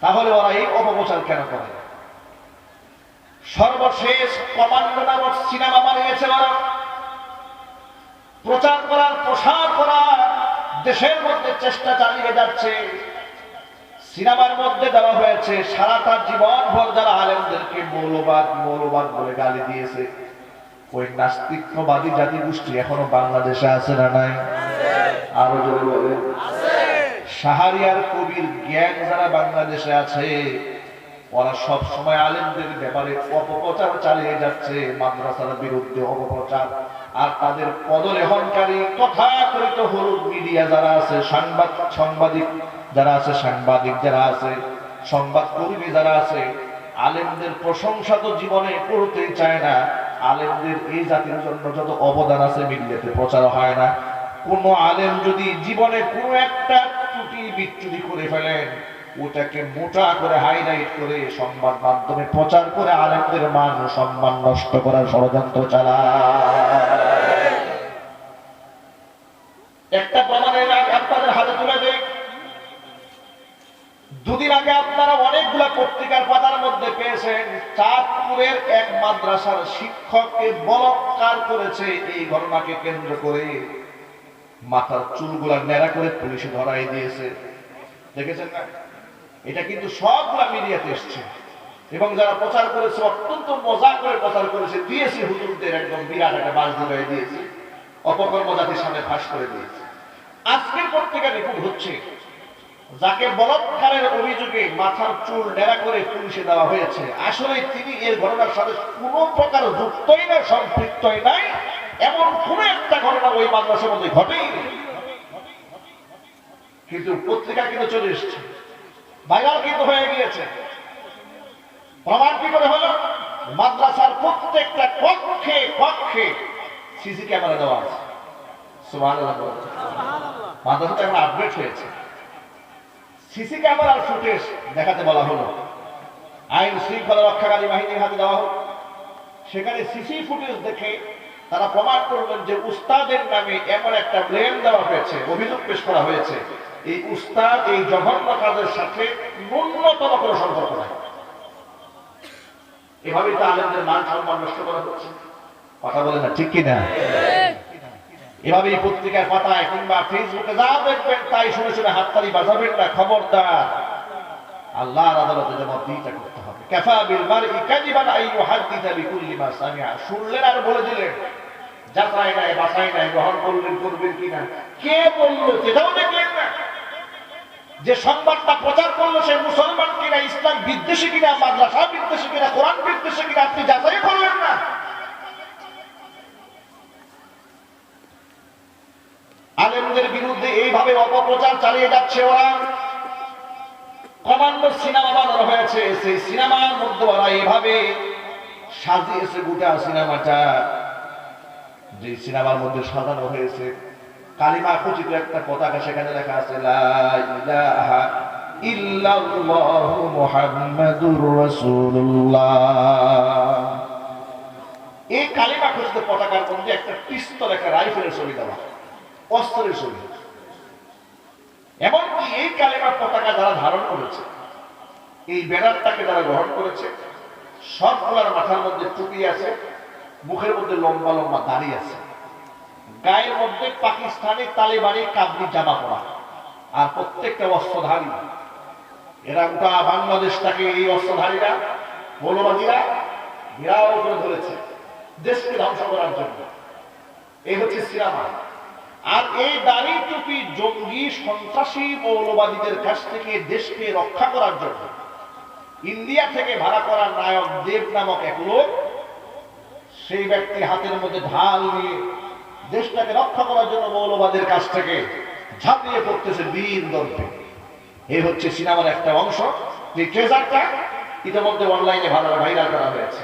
তাহলে ওরা এই অপপ্রচার কেন করে? সর্বশেষ কমান্ডো নামক সিনেমা বানিয়েছে ওরা, প্রচার করার, প্রসার করার দেশের মধ্যে চেষ্টা চালিয়ে যাচ্ছে। সিনেমার মধ্যে দেওয়া হয়েছে সারাটা জীবন ভর যারা আলেমদেরকে মৌলবাদ মৌলবাদ বলে গালি দিয়েছে, ওই নাস্তিকবাদী জাতি গোষ্ঠী এখনো বাংলাদেশে আছে না নাই? আরো জোরে বলে। শাহরিয়ার কবির গ্যাং যারা বাংলাদেশে আছে, ওরা সব সময় আলেমদের ব্যাপারে অপপ্রচার চালিয়ে যাচ্ছে, মাদ্রাসার বিরুদ্ধে অপপ্রচার। আর তাদের পদলেহনকারী তথাকথিত হলুদ মিডিয়া যারা আছে, সাংবাদিক যারা আছে, সাংবাদিক যারা আছে, সংবাদ কর্মী যারা আছে, আলেমদের প্রশংসা তো জীবনে করতেই চায় না। আলেমদের এই জাতির জন্য যত অবদান আছে মিডিয়াতে প্রচার হয় না। কোন আলেম যদি জীবনে কোনো একটা ত্রুটি বিচ্যুতি করে ফেলেন, ওটাকে মোটা করে হাইলাইট করে সংবাদ মাধ্যমে প্রচার করে আলেমদের মান সম্মান নষ্ট করার ষড়যন্ত্র চালায়। একটা প্রমাণের আপনাদের হাতে তুলে দেয়, দুদিন আগে আপনারা অনেকগুলা পত্রিকার পাতার মধ্যে পেয়েছেন চাঁদপুরের এক মাদ্রাসার শিক্ষককে বলাৎকার করেছে। এই ঘটনাকে কেন্দ্র করে মাথার চুলগুলা ন্যাড়া করে পুলিশে ধরাই দিয়েছে। দেখেছেন না? এটা কিন্তু সবগুলা মিডিয়াতে এসছে এবং যারা প্রচার করেছে অত্যন্ত মজা করে প্রচার করেছে, দিয়েছে হুজুরদের একদম বিরাট একটা বাস ধরে দিয়েছে, অপকর্ম জাতির সামনে ফাঁস করে দিয়েছে। আজকের পত্রিকা রিপোর্ট হচ্ছে যাকে বলাৎকারের অভিযোগে মাথার চুল ন্যাড়া করে পুলিশে দেওয়া হয়েছে, আসলে তিনি এর ঘটনার সাথে কোনো প্রকার যুক্তই না, সম্পৃক্তই নাই, এমন কোন একটা ঘটনা ওই মাদ্রাসার মধ্যে ঘটেই। কিন্তু পত্রিকা কিন্তু চলে এসছে, ভাইরাল কিন্তু হয়ে গিয়েছে। প্রমাণ কি করে হলো? মাদ্রাসার প্রত্যেকটা কক্ষে কক্ষে সিসি ক্যামেরা দেওয়া আছে। সুবহানাল্লাহ। মাদ্রাসাটা এখন আপডেট হয়েছে। সিসি ক্যামেরার ফুটেজ দেখাতে বলা হলো, আইন শৃঙ্খলা রক্ষাকারী বাহিনীর হাতে দেওয়া হলো। সেখানে সিসি ফুটেজ দেখে তারা প্রমাণ করলেন যে উস্তাদের নামে এমন একটা ব্লেম দেওয়া হয়েছে, অভিযোগ পেশ করা হয়েছে, এই উস্তাদ এই জঘন্য কাজের সাথে ন্যূনতম কোনো সম্পর্ক নাই। এভাবেই তো আলেমদের মান সম্মান নষ্ট করা হচ্ছে। কথা বলে না, ঠিক কিনা? এভাবেই পত্রিকার পাতায় কিংবা ফেসবুকে যা দেখবেন তাই শুনে শুনে হাততালি বাজাবেন না, খবরদার। আল্লাহর আদালতে জবাবদিহিতা করতে হবে। কাফা বিল মারই কাযিবান আন ইউহাদ্দিসা বিকুল্লি মা সামিআ। শুনলেন আর বলে দিলেন, যাচাই নাই বাছাই নাই, গ্রহণ করলেন করবেন কিনা, কে বলল সেটাও দেখলেন না। যে সংবাদটা প্রচার করলো সে মুসলমান কিনা, ইসলাম বিদ্বেষী কিনা, মাদ্রাসা বিদ্বেষী কিনা, কোরআন বিদ্বেষী কিনা, আপনি যাচাই করলেন না। আলেমদের বিরুদ্ধে এইভাবে অপপ্রচার চালিয়ে যাচ্ছে ওরা। কমান্ডো সিনেমা বানানো হয়েছে, সেই সিনেমার মধ্যে ওরা এইভাবে সাজিয়েছে গোটা সিনেমাটা। যে সিনেমার মধ্যে সাজানো হয়েছে কালিমা খচিত একটা পতাকা, সেখানে লেখা আছে লা ইলাহা ইল্লাল্লাহু মুহাম্মাদুর রাসূলুল্লাহ। এই কালিমা খচিত পতাকার মধ্যে একটা পিস্তল, একটা রাইফেলের ছবি দেওয়া, অস্ত্রের ছবি। এমনকি এই কালিমা পতাকা যারা ধারণ করেছে, এই ব্যানারটাকে যারা গ্রহণ করেছে, সবগুলার মাথার মধ্যে টুপি আছে, মুখের মধ্যে লম্বা লম্বা দাড়ি আছে, গায়ের মধ্যে পাকিস্তানি তালিবানি কাবলি জামা পরা, আর প্রত্যেকটা অস্ত্রধারী। এরা গোটা বাংলাদেশটাকে এই অস্ত্রধারীরা, মৌলবাদীরা ঘেরাও করে ধরেছে দেশকে ধ্বংস করার জন্য। এই হচ্ছে সিনেমা। আর এই দাড়ি টুপি জঙ্গি সন্ত্রাসী মৌলবাদীদের কাছ থেকে দেশকে রক্ষা করার জন্য ইন্ডিয়া থেকে ভাড়া করা নায়ক দেব নামক এক লোক, সেই ব্যক্তি হাতের মধ্যে ঢাল নিয়ে দেশটাকে রক্ষা করার জন্য মৌলবাদের কাছ থেকে ঝাঁপিয়ে পড়তেছে বীর দর্পে। এই হচ্ছে সিনেমার একটা অংশ। যে ট্রেজারটা ইতিমধ্যে অনলাইনে ভাইরাল করা হয়েছে।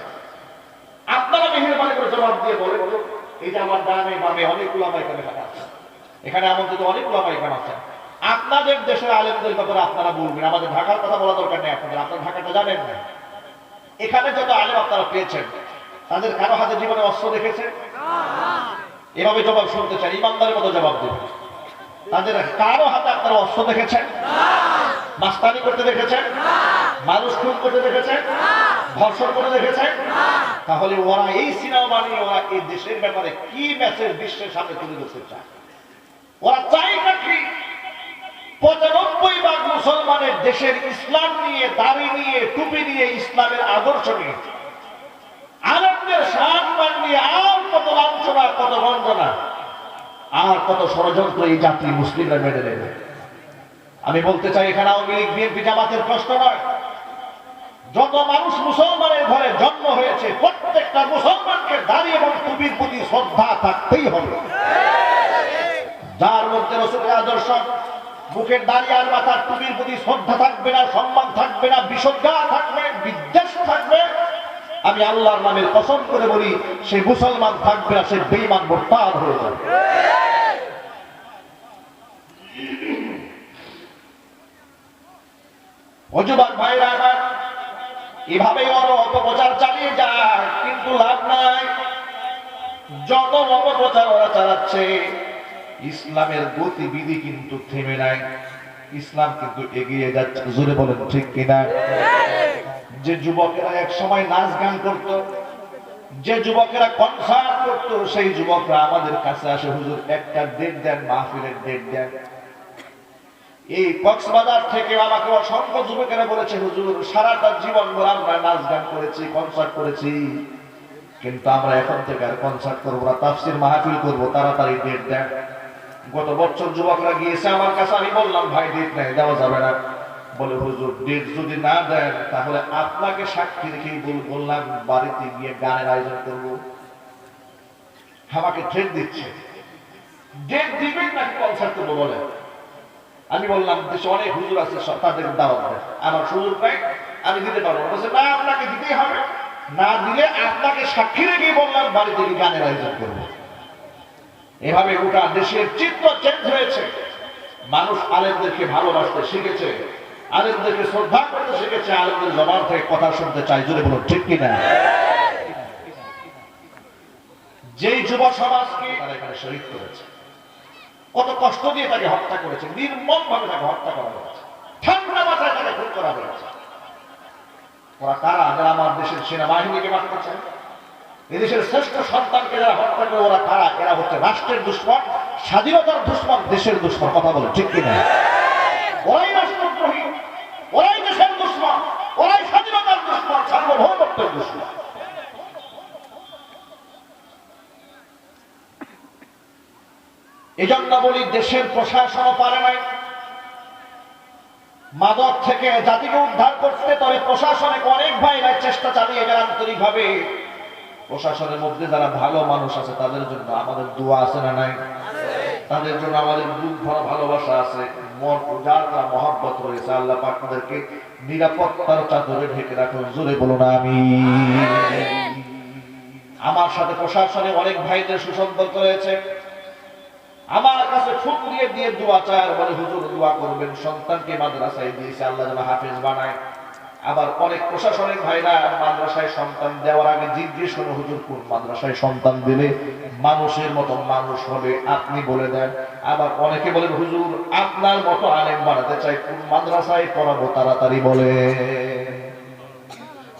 আপনারা মেহেরবানি করে জবাব দিয়ে বলে বলুন, এটা আমার ডানে বামে অনেক উলামা এখানে আছে, এখানে আমন্ত্রিত অনেক উলামা এখানে আছেন, আপনাদের দেশের আলেমদের ব্যাপারে আপনারা বলবেন। আমাদের ঢাকার কথা বলা দরকার নেই, আপনাদের ঢাকাটা জানেন না। এখানে যত আলেম আপনারা পেয়েছেন, তাদের কারো হাতে জীবনে অস্ত্র দেখেছেন? এভাবে জবাব শুনতে চান, ইমানদারের মতো জবাব দেবেন। তাদের কারো হাতে আপনারা অস্ত্র দেখেছেন? মাস্তানি করতে দেখেছেন? মানুষ খুন করতে দেখেছেন? ধর্ষণ করে দেখেছেন? তাহলে ওরা এই সিনেমা বানিয়ে ওরা এই দেশের ব্যাপারে কি মেসেজ বিশ্বের সামনে তুলে ধরতে চায়? ওরা চায় নাকি ৯৫% মুসলমানের দেশের ইসলাম নিয়ে, দাড়ি নিয়ে, টুপি নিয়ে, ইসলামের আদর্শ নিয়ে, আলেমদের সম্মান নিয়ে আর কত লাঞ্ছনা, কত বঞ্চনা, আর কত ষড়যন্ত্র এই জাতি মুসলিমরা মেনে নেবে। আমি বলতে চাই, এখানে আওয়ামী লীগ বিএনপি জামাতের প্রশ্ন নয়। যত মানুষ মুসলমানের ঘরে জন্ম হয়েছে, প্রত্যেকটা মুসলমানকে দাড়ি এবং টুপির প্রতি শ্রদ্ধা থাকতেই হবে। যার মধ্যে রাসূলের আদর্শ, বুকের দাড়ি আর মাথার টুপির প্রতি শ্রদ্ধা থাকবে না, সম্মান থাকবে না, বিশ্বজ্ঞা থাকবে, বিদ্বেষ থাকবে, আমি আল্লাহর নামের কসম করে বলি, সে মুসলমান থাকবে না, সে বেঈমান মুরতাদ হয়ে যাবে। ও যুবক ভাইরা আমার, এভাবেই ওরা অপপ্রচার চালিয়ে যায়, কিন্তু লাভ নাই। যত অপপ্রচার ওরা চালাচ্ছে, ইসলামের গতিবিধি কিন্তু থেমে নাই, ইসলাম কিন্তু এগিয়ে যাচ্ছে। জোরে বলেন ঠিক কিনা? যে যুবকেরা এক সময় নাচ গান করত, যে যুবকেরা কনসার্ট করত, সেই যুবকরা আমাদের কাছে আসে, হুজুর একটা ডেট দেন, মাহফিলের ডেট দেন। এই কক্সবাজার থেকে আমাকে অসংখ্য যুবকেরা বলেছে, হুজুর সারাটা জীবন ভর আমরা নাচ গান করেছি, কনসার্ট করেছি, কিন্তু আমরা এখন থেকে আর কনসার্ট করবো না, তাফসির মাহফিল করবো, তাড়াতাড়ি ডেট দেন। গত বছর যুবকরা গিয়েছে আমার কাছে, আমি বললাম ভাই ডেট নেই, দেওয়া যাবে না। বলে হুজুর ডেট যদি না দেন তাহলে আপনাকে সাক্ষী রেখে বললাম বাড়িতে গিয়ে গানের আয়োজন করবো। আমাকে থ্রেট দিচ্ছে, ডেট দিবেন নাকি কনসার্ট করবো বলে। আমি বললাম দেশে অনেক হুজুর আছে, তাদের দাওয়াত দেন, আমার সুযোগ পাই, আমি দিতে পারবো। বলছে না, আপনাকে দিতেই হবে, না দিলে আপনাকে সাক্ষী রেখে বললাম বাড়িতে গিয়ে গানের আয়োজন করবো। এভাবে গোটা দেশের চিত্র চেঞ্জ হয়েছে। মানুষ আলেমদেরকে ভালোবাসতে শিখেছে, আলেমদেরকে শ্রদ্ধা করতে শিখেছে, আলেমদের জবান থেকে কথা শুনতে চাই। জোরে বলুন ঠিক কিনা? যেই যুব সমাজকে তারা এখানে শহীদ করেছে, কত কষ্ট দিয়ে তাকে হত্যা করেছে, নির্মম ভাবে তাকে হত্যা করা হয়েছে, ঠান্ডা মাথায় তাকে খুন করা হয়েছে। ওরা কারা? যারা আমার দেশের সেনাবাহিনীকে মারতে চায়, এদেশের শ্রেষ্ঠ সন্তানকে যারা হত্যা করে, ওরা কারা? এরা হচ্ছে রাষ্ট্রের দুশ্মন, স্বাধীনতার দুশ্মন, দেশের দুশ্মন। কথা বলে ঠিক কিনা? ওরাই রাষ্ট্রদ্রোহী, ওরাই দেশের দুশ্মন, ওরাই স্বাধীনতার দুশ্মন, সার্বভৌমত্বের দুশ্মন। এজন্য বলি, দেশের প্রশাসনও পারে নাই মাদক থেকে জাতিকে উদ্ধার করতে, তবে প্রশাসনে অনেক ভাইরা চেষ্টা চালিয়ে যারা আন্তরিক ভাবে। প্রশাসনের মধ্যে যারা ভালো মানুষ আছে তাদের জন্য আমাদের দোয়া আছে না নাই? তাদের জন্য আমাদের বুক ভরা ভালোবাসা আছে, মন যারা মহব্বত রয়েছে। আল্লাহ পাক তাদেরকে নিরাপত্তার চাদরে ঢেকে রাখুন। জোরে বলুন আমিন। আমার সাথে প্রশাসনে অনেক ভাইদের সুসম্পর্ক রয়েছে, আমার কাছে ফুক দিয়ে দোয়া চায়, আর বলে হুজুর দোয়া করবেন, সন্তানকে মাদ্রাসায় দিয়েছে, আল্লাহ যেন হাফেজ বানায়। আবার অনেক প্রশাসনিক ভাইরা মাদ্রাসায় সন্তান দেওয়ার আগে জিজ্ঞেস করে, হুজুর কোন মাদ্রাসায় সন্তান দিলে মানুষের মতো মানুষ হবে আপনি বলে দেন। আবার অনেকে বলেন, হুজুর আপনার মতো আলেম বানাতে চাই, কোন মাদ্রাসায় পড়াবো তাড়াতাড়ি বলে।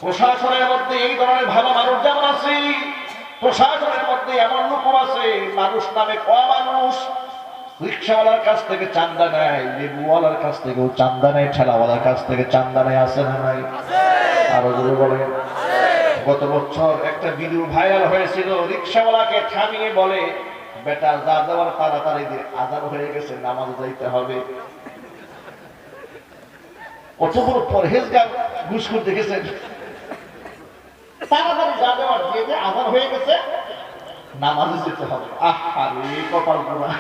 প্রশাসনের মধ্যে এই ধরনের ভালো মানুষ যেমন আছে, প্রশাসনের মধ্যে এমন লোক আছে, মানুষ নামে মানুষ রিক্সাওয়ালার কাছ থেকে চান্দা নেয়, লেবুওয়ালার কাছ থেকেও চান্দা নেয়, ঠেলাওয়ালার কাছ থেকে চান্দা নেয়, আছে না নাই? আরো জোরে বলে। গত বছর একটা ভিডিও ভাইরাল হয়েছিল, রিক্সাওয়ালাকে থামিয়ে বলে, বেটা যা যাওয়ার তাড়াতাড়ি দিয়ে, আজান হয়ে গেছে, নামাজ যাইতে হবে। কত বড় পরহেজগার ঘুষখোর দেখেছেন, তাড়াতাড়ি যা যাওয়ার দিয়ে যে আজান হয়ে গেছে, নামাজে যেতে হবে। আহারে কপাল পোড়া।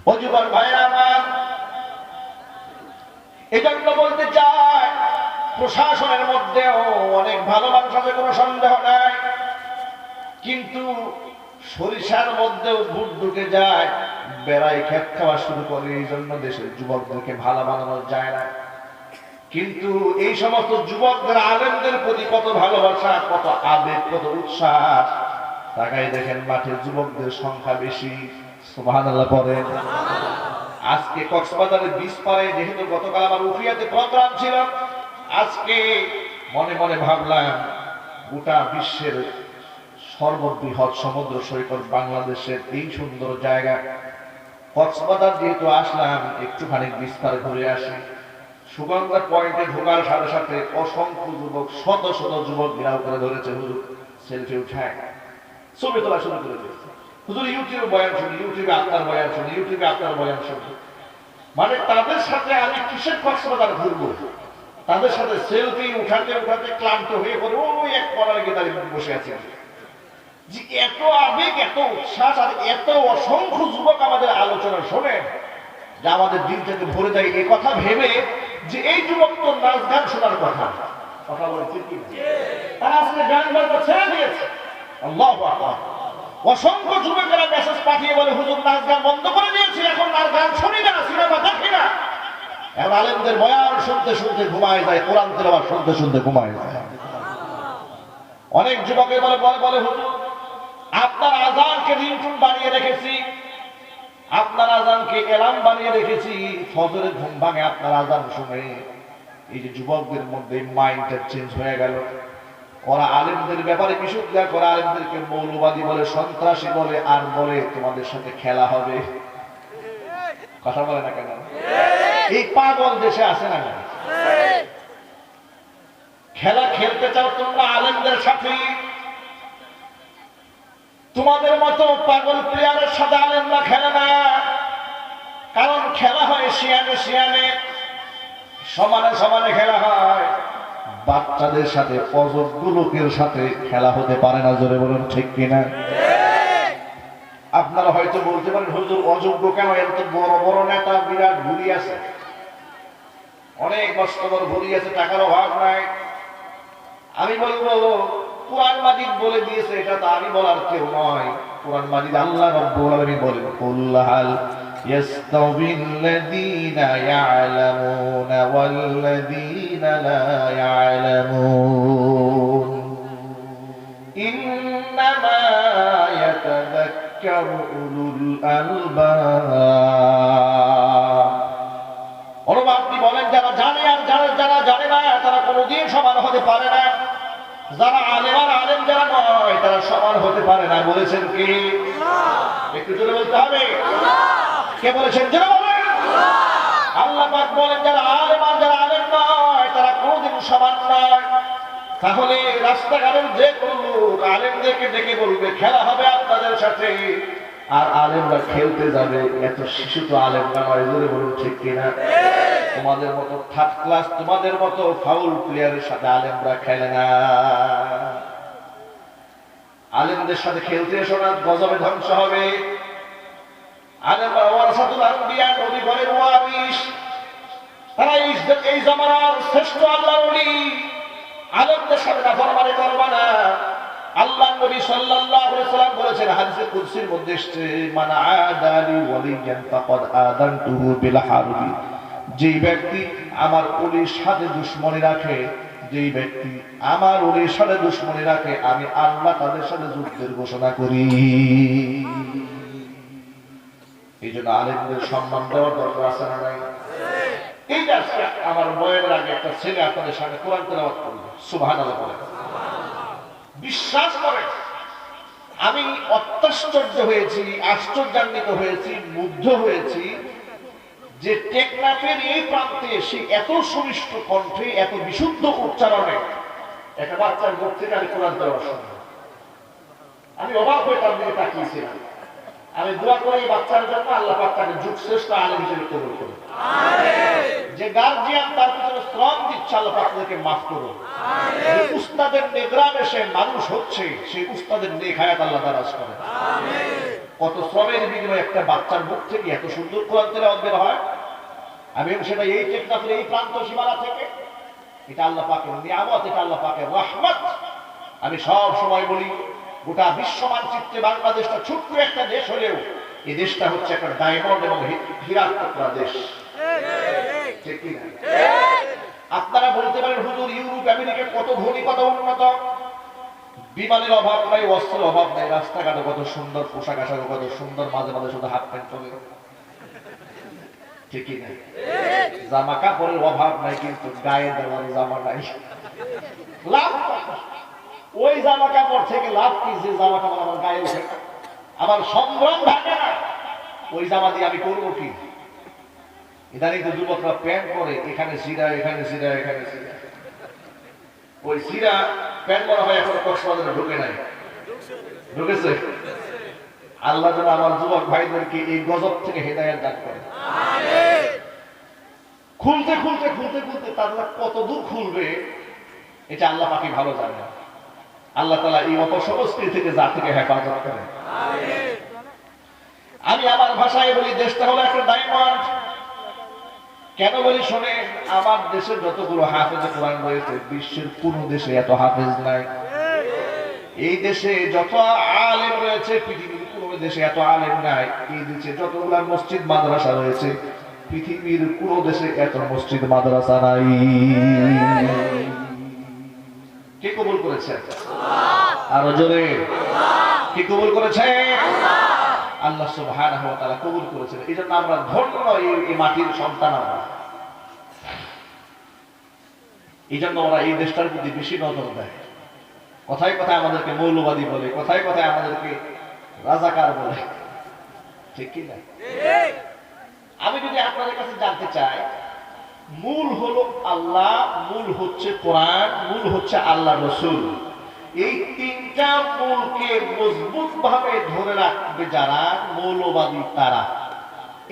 ও যুবক ভাইরা আমার, এজন্য বলতে চাই, প্রশাসনের মধ্যেও অনেক ভালো মানুষ আছে, কোনো সন্দেহ নাই, কিন্তু সরিষার মধ্যেও ভূত ঢুকে যায়, বেড়াই খেত খাওয়া শুরু করে। এই জন্য দেশের যুবকদেরকে ভালো বানানো যায় না। কিন্তু এই সমস্ত যুবকদের আলেমদের প্রতি কত ভালোবাসা, কত আবেগ, কত উৎসাহ। তাকাই দেখেন মাঠের যুবকদের সংখ্যা বেশি। সুবহানাল্লাহ পড়েন। আজকে কক্সবাজারের বিচ পারে, যেহেতু গতকাল আমার উফিয়াতে প্রোগ্রাম ছিল, আজকে মনে মনে ভাবলাম গোটা বিশ্বের সর্ববৃহৎ সমুদ্র সৈকত বাংলাদেশের এই সুন্দর জায়গা কক্সবাজার যেহেতু আসলাম, একটুখানি বিচ পারে ঘুরে আসি। সুগন্ধা পয়েন্টে ঢোকার সাথে সাথে অসংখ্য যুবক, শত শত যুবক ঘেরাও করে ধরেছে, হুজুর সেলফি উঠায়, ছবি তোলা শুরু করে দিয়েছে। হুজুর ইউটিউবে বয়ান শুনি, ইউটিউবে আপনার বয়ান শুনি, ইউটিউবে আপনার বয়ান শুনি। মানে তাদের সাথে আমি কিসের কক্সবাজার ঘুরবো? তাদের সাথে সেলফি উঠাতে উঠাতে ক্লান্ত হয়ে পড়ে ওই এক কর্নারে গিয়ে দাঁড়িয়ে বসে আছি। যে এত আবেগ, এত উচ্ছ্বাস, আর এত অসংখ্য যুবক আমাদের আলোচনা শোনেন, যা আমাদের দিনটাকে ভরে যায় এই কথা ভেবে, যে এই যুবক তো নাচ গান শোনার কথা কথা বলে ঠিক, তারা আজকে গান বাজনা ছেড়ে দিয়েছে। আল্লাহু আকবার। অসংখ্য যুবকেরা মেসেজ পাঠিয়ে বলে হুজুর নাচ গান বন্ধ করে দিয়েছি, এখন আর গান শুনি না, সিনেমা দেখি না। এখন আলেমদের বয়ান শুনতে শুনতে ঘুমায় যায়, কোরআন তেলাওয়াত শুনতে শুনতে ঘুমায় যায়। অনেক যুবকের বলে হুজুর আপনার আযানকে রিংটোন বানিয়ে রেখেছি, আপনার আযানকে অ্যালার্ম বানিয়ে রেখেছি, ফজরের ঘুম ভাঙে আপনার আযান শুনে। এই যে যুবকদের মধ্যে মাইন্ডটা চেঞ্জ হয়ে গেল। ওরা আলেমদের ব্যাপারে বিশুদ্ধা করে, আলেমদেরকে মৌলবাদী বলে, সন্ত্রাসী বলে, আর বলে তোমাদের সাথে খেলা হবে। কথা বলে না কেন? এই পাগল দেশে আছে না? খেলা খেলতে চাও তোমরা আলেমদের সাথে, তোমাদের মতো পাগল প্লেয়ারের সাথে আলেমরা খেলে না। কারণ খেলা হয় শিয়ানে শিয়ানে, সমানে সমানে খেলা হয়। বাচ্চাদের সাথে, অযোগ্য লোকের সাথে খেলা হতে পারে না। জোরে বলুন ঠিক কিনা? আপনারা হয়তো বলতে পারেন হুজুর অযোগ্য কেন? এত বড় বড় নেতা, বিরাট ভুরি আছে, অনেক কষ্ট করে ভুরি আছে, টাকার অভাব নাই। আমি বলবো কোরআন মাজিদ বলে দিয়েছে, এটা তো আমি বলার কেউ নয়। কোরআন মাজিদ আল্লাহ রাব্বুল আলামিন বলেন কুল হাল ইয়াস্তাবিল্লাযীনা ইয়া'লামুনা ওয়াল্লাযীনা লা ইয়া'লামুন ইন্নামা ইয়াতাযাক্কারু উলুল আলবাব। ওরা আপনি বলেন যারা জানে আর যারা জানে না তারা কোনোদিন সমান হতে পারে না। যারা আলেম আর আলেম যারা নয় তারা সমান হতে পারে না। বলেছেন কি? একটু জোরে বলতে হবে। কে বলেছেন? যারা বলেন আল্লাহ পাক বলেন যারা আলেম আর যারা আলেম নয় তারা কোনোদিন সমান নয়। তাহলে রাস্তাঘাটের যে কোনো লোক আলেমদেরকে ডেকে বলবে খেলা হবে আপনাদের সাথে, আর আলেমরা খেলতে যাবে, এত শিশু তো আলেমরা নয়। জোরে বলুন ঠিক কিনা? তোমাদের মতো থার্ড ক্লাস, তোমাদের মতো ফাউল প্লেয়ারের সাথে আলেমরা খেলে না। আলেমদের সাথে খেলতে এসো না, গজবে ধ্বংস হবে। আলেমরা ওয়ারাসাতুল আম্বিয়া, নবীগণের ওয়ারিস, তারা এই জামানার শ্রেষ্ঠ আল্লাহর ওলি। আলেমদের সাথে নাফরমানি করবে না। আল্লাহ নবী সাল্লাল্লাহু আলাইহি ওয়াসাল্লাম বলেছেন, হাদিসে কুদসির মধ্যে এসেছে, মান আদালি ওয়ালিয়ান ফাকাদ আযানতুহু বিল হারবি। যেই ব্যক্তি আমার ওলির সাথে দুশমনি রাখে, যেই ব্যক্তি আমার ওলির সাথে দুশমনি রাখে, আমি আল্লাহ তাদের সাথে যুদ্ধের ঘোষণা করি। এই জন্য আলেমদের সম্মান দেওয়ার দরকার আছে না নাই? এই যে আমার বয়ের আগে একটা ছেলে আপনাদের সামনে কোরআন তেলাওয়াত করলো, সুবহানাল্লাহ বলে। বিশ্বাস করে আমি অত্যাশ্চর্য হয়েছি, আশ্চর্যান্বিত হয়েছি, মুগ্ধ হয়েছি যে টেকনাফের এই প্রান্তে এসে এত সুমিষ্ট কণ্ঠে, এত বিশুদ্ধ উচ্চারণে একটা বাচ্চার মুখ থেকে আমি কোরআন তেলাওয়াত শুনলাম। আমি অবাক হয়ে তার দিকে তাকিয়েছিলাম। আমি দোয়া করি এই বাচ্চার জন্য আল্লাহ পাক তাকে যুগশ্রেষ্ঠ আলেম হিসেবে কবুল করুন। যে গার্জিয়ান তার পিছনে শ্রম দিচ্ছে, আল্লাহ পাক তাদেরকে মাফ করুন। যে উস্তাদের নিগরামে সে মানুষ হচ্ছে, সেই উস্তাদের নেক হায়াত আল্লাহ দারাজ করেন। কত শ্রমের বিনিময়ে একটা বাচ্চার মুখ থেকে এত সুন্দর কোরআন তেলাওয়াত বের হয়। আমি সেটা এই টেকনাফের এই প্রান্ত সীমানা থেকে, এটা আল্লাহ পাকের নিয়ামত, এটা আল্লাহ পাকের রহমত। আমি সব সময় বলি গোটা বিশ্ব মানচিত্রে বাংলাদেশটা ছোট্ট একটা দেশ হলেও এই দেশটা হচ্ছে একটা ডায়মন্ড এবং হীরার টুকরা দেশ। ঠিক কি না? আপনারা বলতে পারেন হুজুর ইউরোপ আমেরিকা কত ধনী, কত উন্নত, বিমানের অভাব নাই, অস্ত্রের অভাব নাই, রাস্তাঘাটে কত সুন্দর, পোশাক আশাক কত সুন্দর, মাঝে মাঝে শুধু হাফ প্যান্ট পরে। ঠিক কি না? জামা কাপড়ের অভাব নাই, কিন্তু গায়ে দেওয়ার জামা নাই। লাভ ওই জামা কাপড় থেকে লাভ কি? যে জামা কাপড় আমার গায়ে উঠে, আমার সম্ভ্রম থাকে না, ওই জামা দিয়ে আমি করবো কি? ইদানিং তো যুবকরা প্যান্ট পরে, এখানে সিরা, এখানে সিরা, এখানে সিরা। ওই সিরা প্যান্ট পরা হয় এখন কক্সবাজারে ঢুকে নাই, ঢুকেছে। আল্লাহ যেন আমার যুবক ভাইদেরকে এই গজব থেকে হেদায়েত দান করে। খুলতে খুলতে খুলতে খুলতে তারা কত দূর খুলবে এটা আল্লাহ পাকি ভালো জানে। আল্লাহ তাআলা এই অপসংস্কৃতি থেকে জাতিকে হেফাজত করেন। আমি আমার ভাষায় বলি দেশটা হলো একটা ডায়মন্ড। কেন বলি শুনে, আমার দেশে যতগুলো হাফেজ কোরআন রয়েছে বিশ্বের কোন দেশে এত হাফেজ নাই। এই দেশে যত আলেম রয়েছে পৃথিবীর কোনো দেশে এত আলেম নাই। এই দেশে যতগুলা মসজিদ মাদ্রাসা রয়েছে পৃথিবীর কোনো দেশে এত মসজিদ মাদ্রাসা নাই। কে কবুল করেছে? আরো জোরে কে কবুল করেছে? আল্লাহ সুবহানাহু ওয়া তাআলা কবুল করেছেন। এজন্য আমরা ধন্য এই মাটির সন্তান। আমরা এইজন্য ওরা এই দেশটার প্রতি বেশি নজর দেয়। কথায় কথায় আমাদেরকে মৌলবাদী বলে, কথায় কথায় আমাদেরকে রাজাকার বলে, ঠিক কি না? আমি যদি আপনাদের কাছে জানতে চাই, মূল হলো আল্লাহ, মূল হচ্ছে কোরআন, মূল হচ্ছে আল্লাহ রসুল। এই তিনটা মূলকে মজবুত ভাবে ধরে রাখবে যারা মৌলবাদী, তারা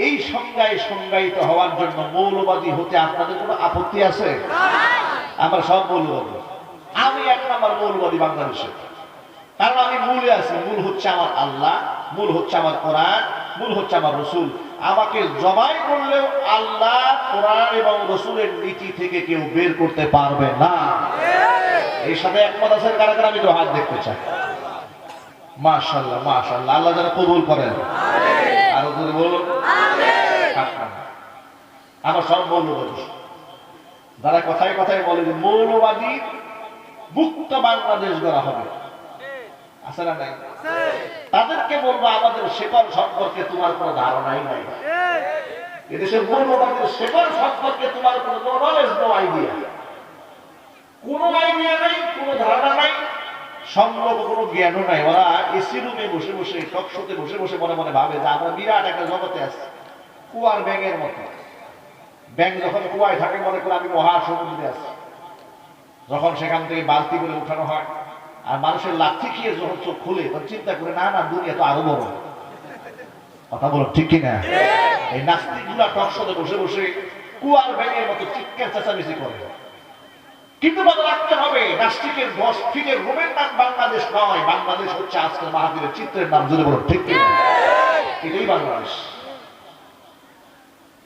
এই সংজ্ঞায় সংজ্ঞায়িত হওয়ার জন্য মৌলবাদী হতে আপনাদের কোনো আপত্তি আছে? আমরা সব মৌলবাদী। আমি এক নাম্বার মৌলবাদী বাংলাদেশে, কারণ আমি মূলে আছি। মূল হচ্ছে আমার আল্লাহ, মূল হচ্ছে আমার কোরআন, মূল হচ্ছে আমার রসুল। আমাকে জবাই করলেও আল্লাহ, কোরআন এবং রসুলের নীতি থেকে কেউ বের করতে পারবে না। এই সাথে একমত আছেন কারা কারা? আমি তো হাত দেখতে চাই। মাশাআল্লাহ মাশাআল্লাহ, আল্লাহ যেন কবুল করেন। আরো যদি বলুন আমার সব মৌলবাদী যারা কথায় কথায় বলে যে মৌলবাদী মুক্ত বাংলাদেশ গড়া হবে, আছে না নাই? তাদেরকে বলবো আমাদের শেকড় সম্পর্কে তোমার কোনো ধারণাই নাই। এদেশের মৌলবাদীর শেকড় সম্পর্কে তোমার কোনো নলেজ, নো আইডিয়া, কোনো আইডিয়া নাই, কোনো ধারণা নাই, সম্ভব কোনো জ্ঞানও নাই। ওরা এসি রুমে বসে বসে, টক শোতে বসে বসে মনে মনে ভাবে যে আমরা বিরাট একটা জগতে আছি, কুয়ার ব্যাঙের মতো। ব্যাঙ যখন কুয়ায় থাকে মনে করে আমি মহাসমুদ্রে আছি। যখন সেখান থেকে বালতি করে উঠানো হয় আর মানুষের লাথি খেয়ে যখন চোখ খুলে তখন চিন্তা করে না না, দুনিয়া তো আরো বড়। কথা বলো ঠিক কিনা? এই নাস্তিকগুলা টক শোতে বসে বসে কুয়ার ব্যাঙের মতো চিৎকার চেঁচামেচি করে। কিন্তু মনে রাখতে হবে, নাস্তিকের 10 ফিটের রুমের নাম বাংলাদেশ নয়। বাংলাদেশ হচ্ছে আজকের মাহাবীরের চিত্রের নাম। যদি বলো ঠিক কিনা? এটাই বাংলাদেশ।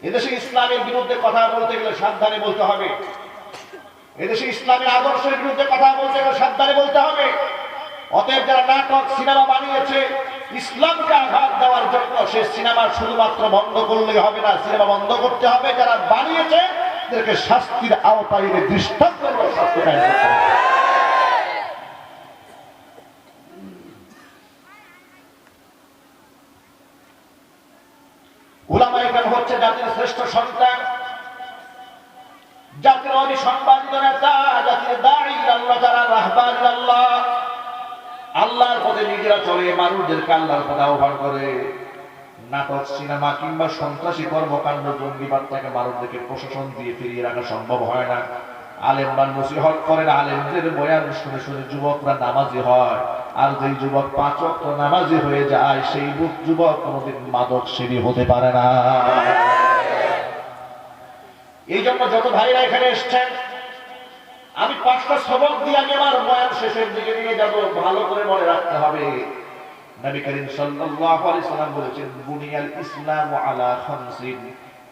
এদেশে ইসলামের বিরুদ্ধে কথা বলতে গেলে সাবধানে বলতে হবে। এদেশে ইসলামের আদর্শের বিরুদ্ধে কথা বলতে গেলে সাবধানে বলতে হবে। অতএব যারা নাটক সিনেমা বানিয়েছে ইসলামকে আঘাত দেওয়ার জন্য, সে সিনেমা শুধুমাত্র বন্ধ করলে হবে না, সিনেমা বন্ধ করতে হবে। যারা বানিয়েছে তাদেরকে শাস্তির আওতায় এনে দৃষ্টান্তমূলক শাস্তি কায়েম করতে হবে। উলামায়ে কেরাম হচ্ছে জাতির শ্রেষ্ঠ সন্তান, জাতির অবিসংবাদিত নেতা, জাতির দাঈ ইলাল্লাহ, যারা রাহবার ইলাল্লাহ, আল্লাহর পথে নিজেরা চলে, মানুষদেরকে আল্লাহর পথে আহ্বান করে। নাটক সিনেমা কিংবা সন্ত্রাসী কর্মকাণ্ড, জঙ্গিবাদ থেকে মানুষদেরকে প্রশাসন দিয়ে ফিরিয়ে রাখা সম্ভব হয় না। আলেমবান নসিহত করেন, আলেমদের বয়ান শুনে শুনে যুবকরা নামাজি হয়। আর যেই যুবক 5 ওয়াক্ত নামাজি হয়ে যায় সেই যুবক কোনোদিন মাদক সেবী হতে পারে না। এই জন্য যত ভাইরা এখানে এসছেন, আমি 5টা সবক দিয়ে আমি আমার বয়ান শেষের দিকে নিয়ে যাব। ভালো করে মনে রাখতে হবে, নবী করিম সাল্লাল্লাহু আলাইহি ওয়াসাল্লাম বলেছেন বুনিয়াল ইসলামু আলা খামসিন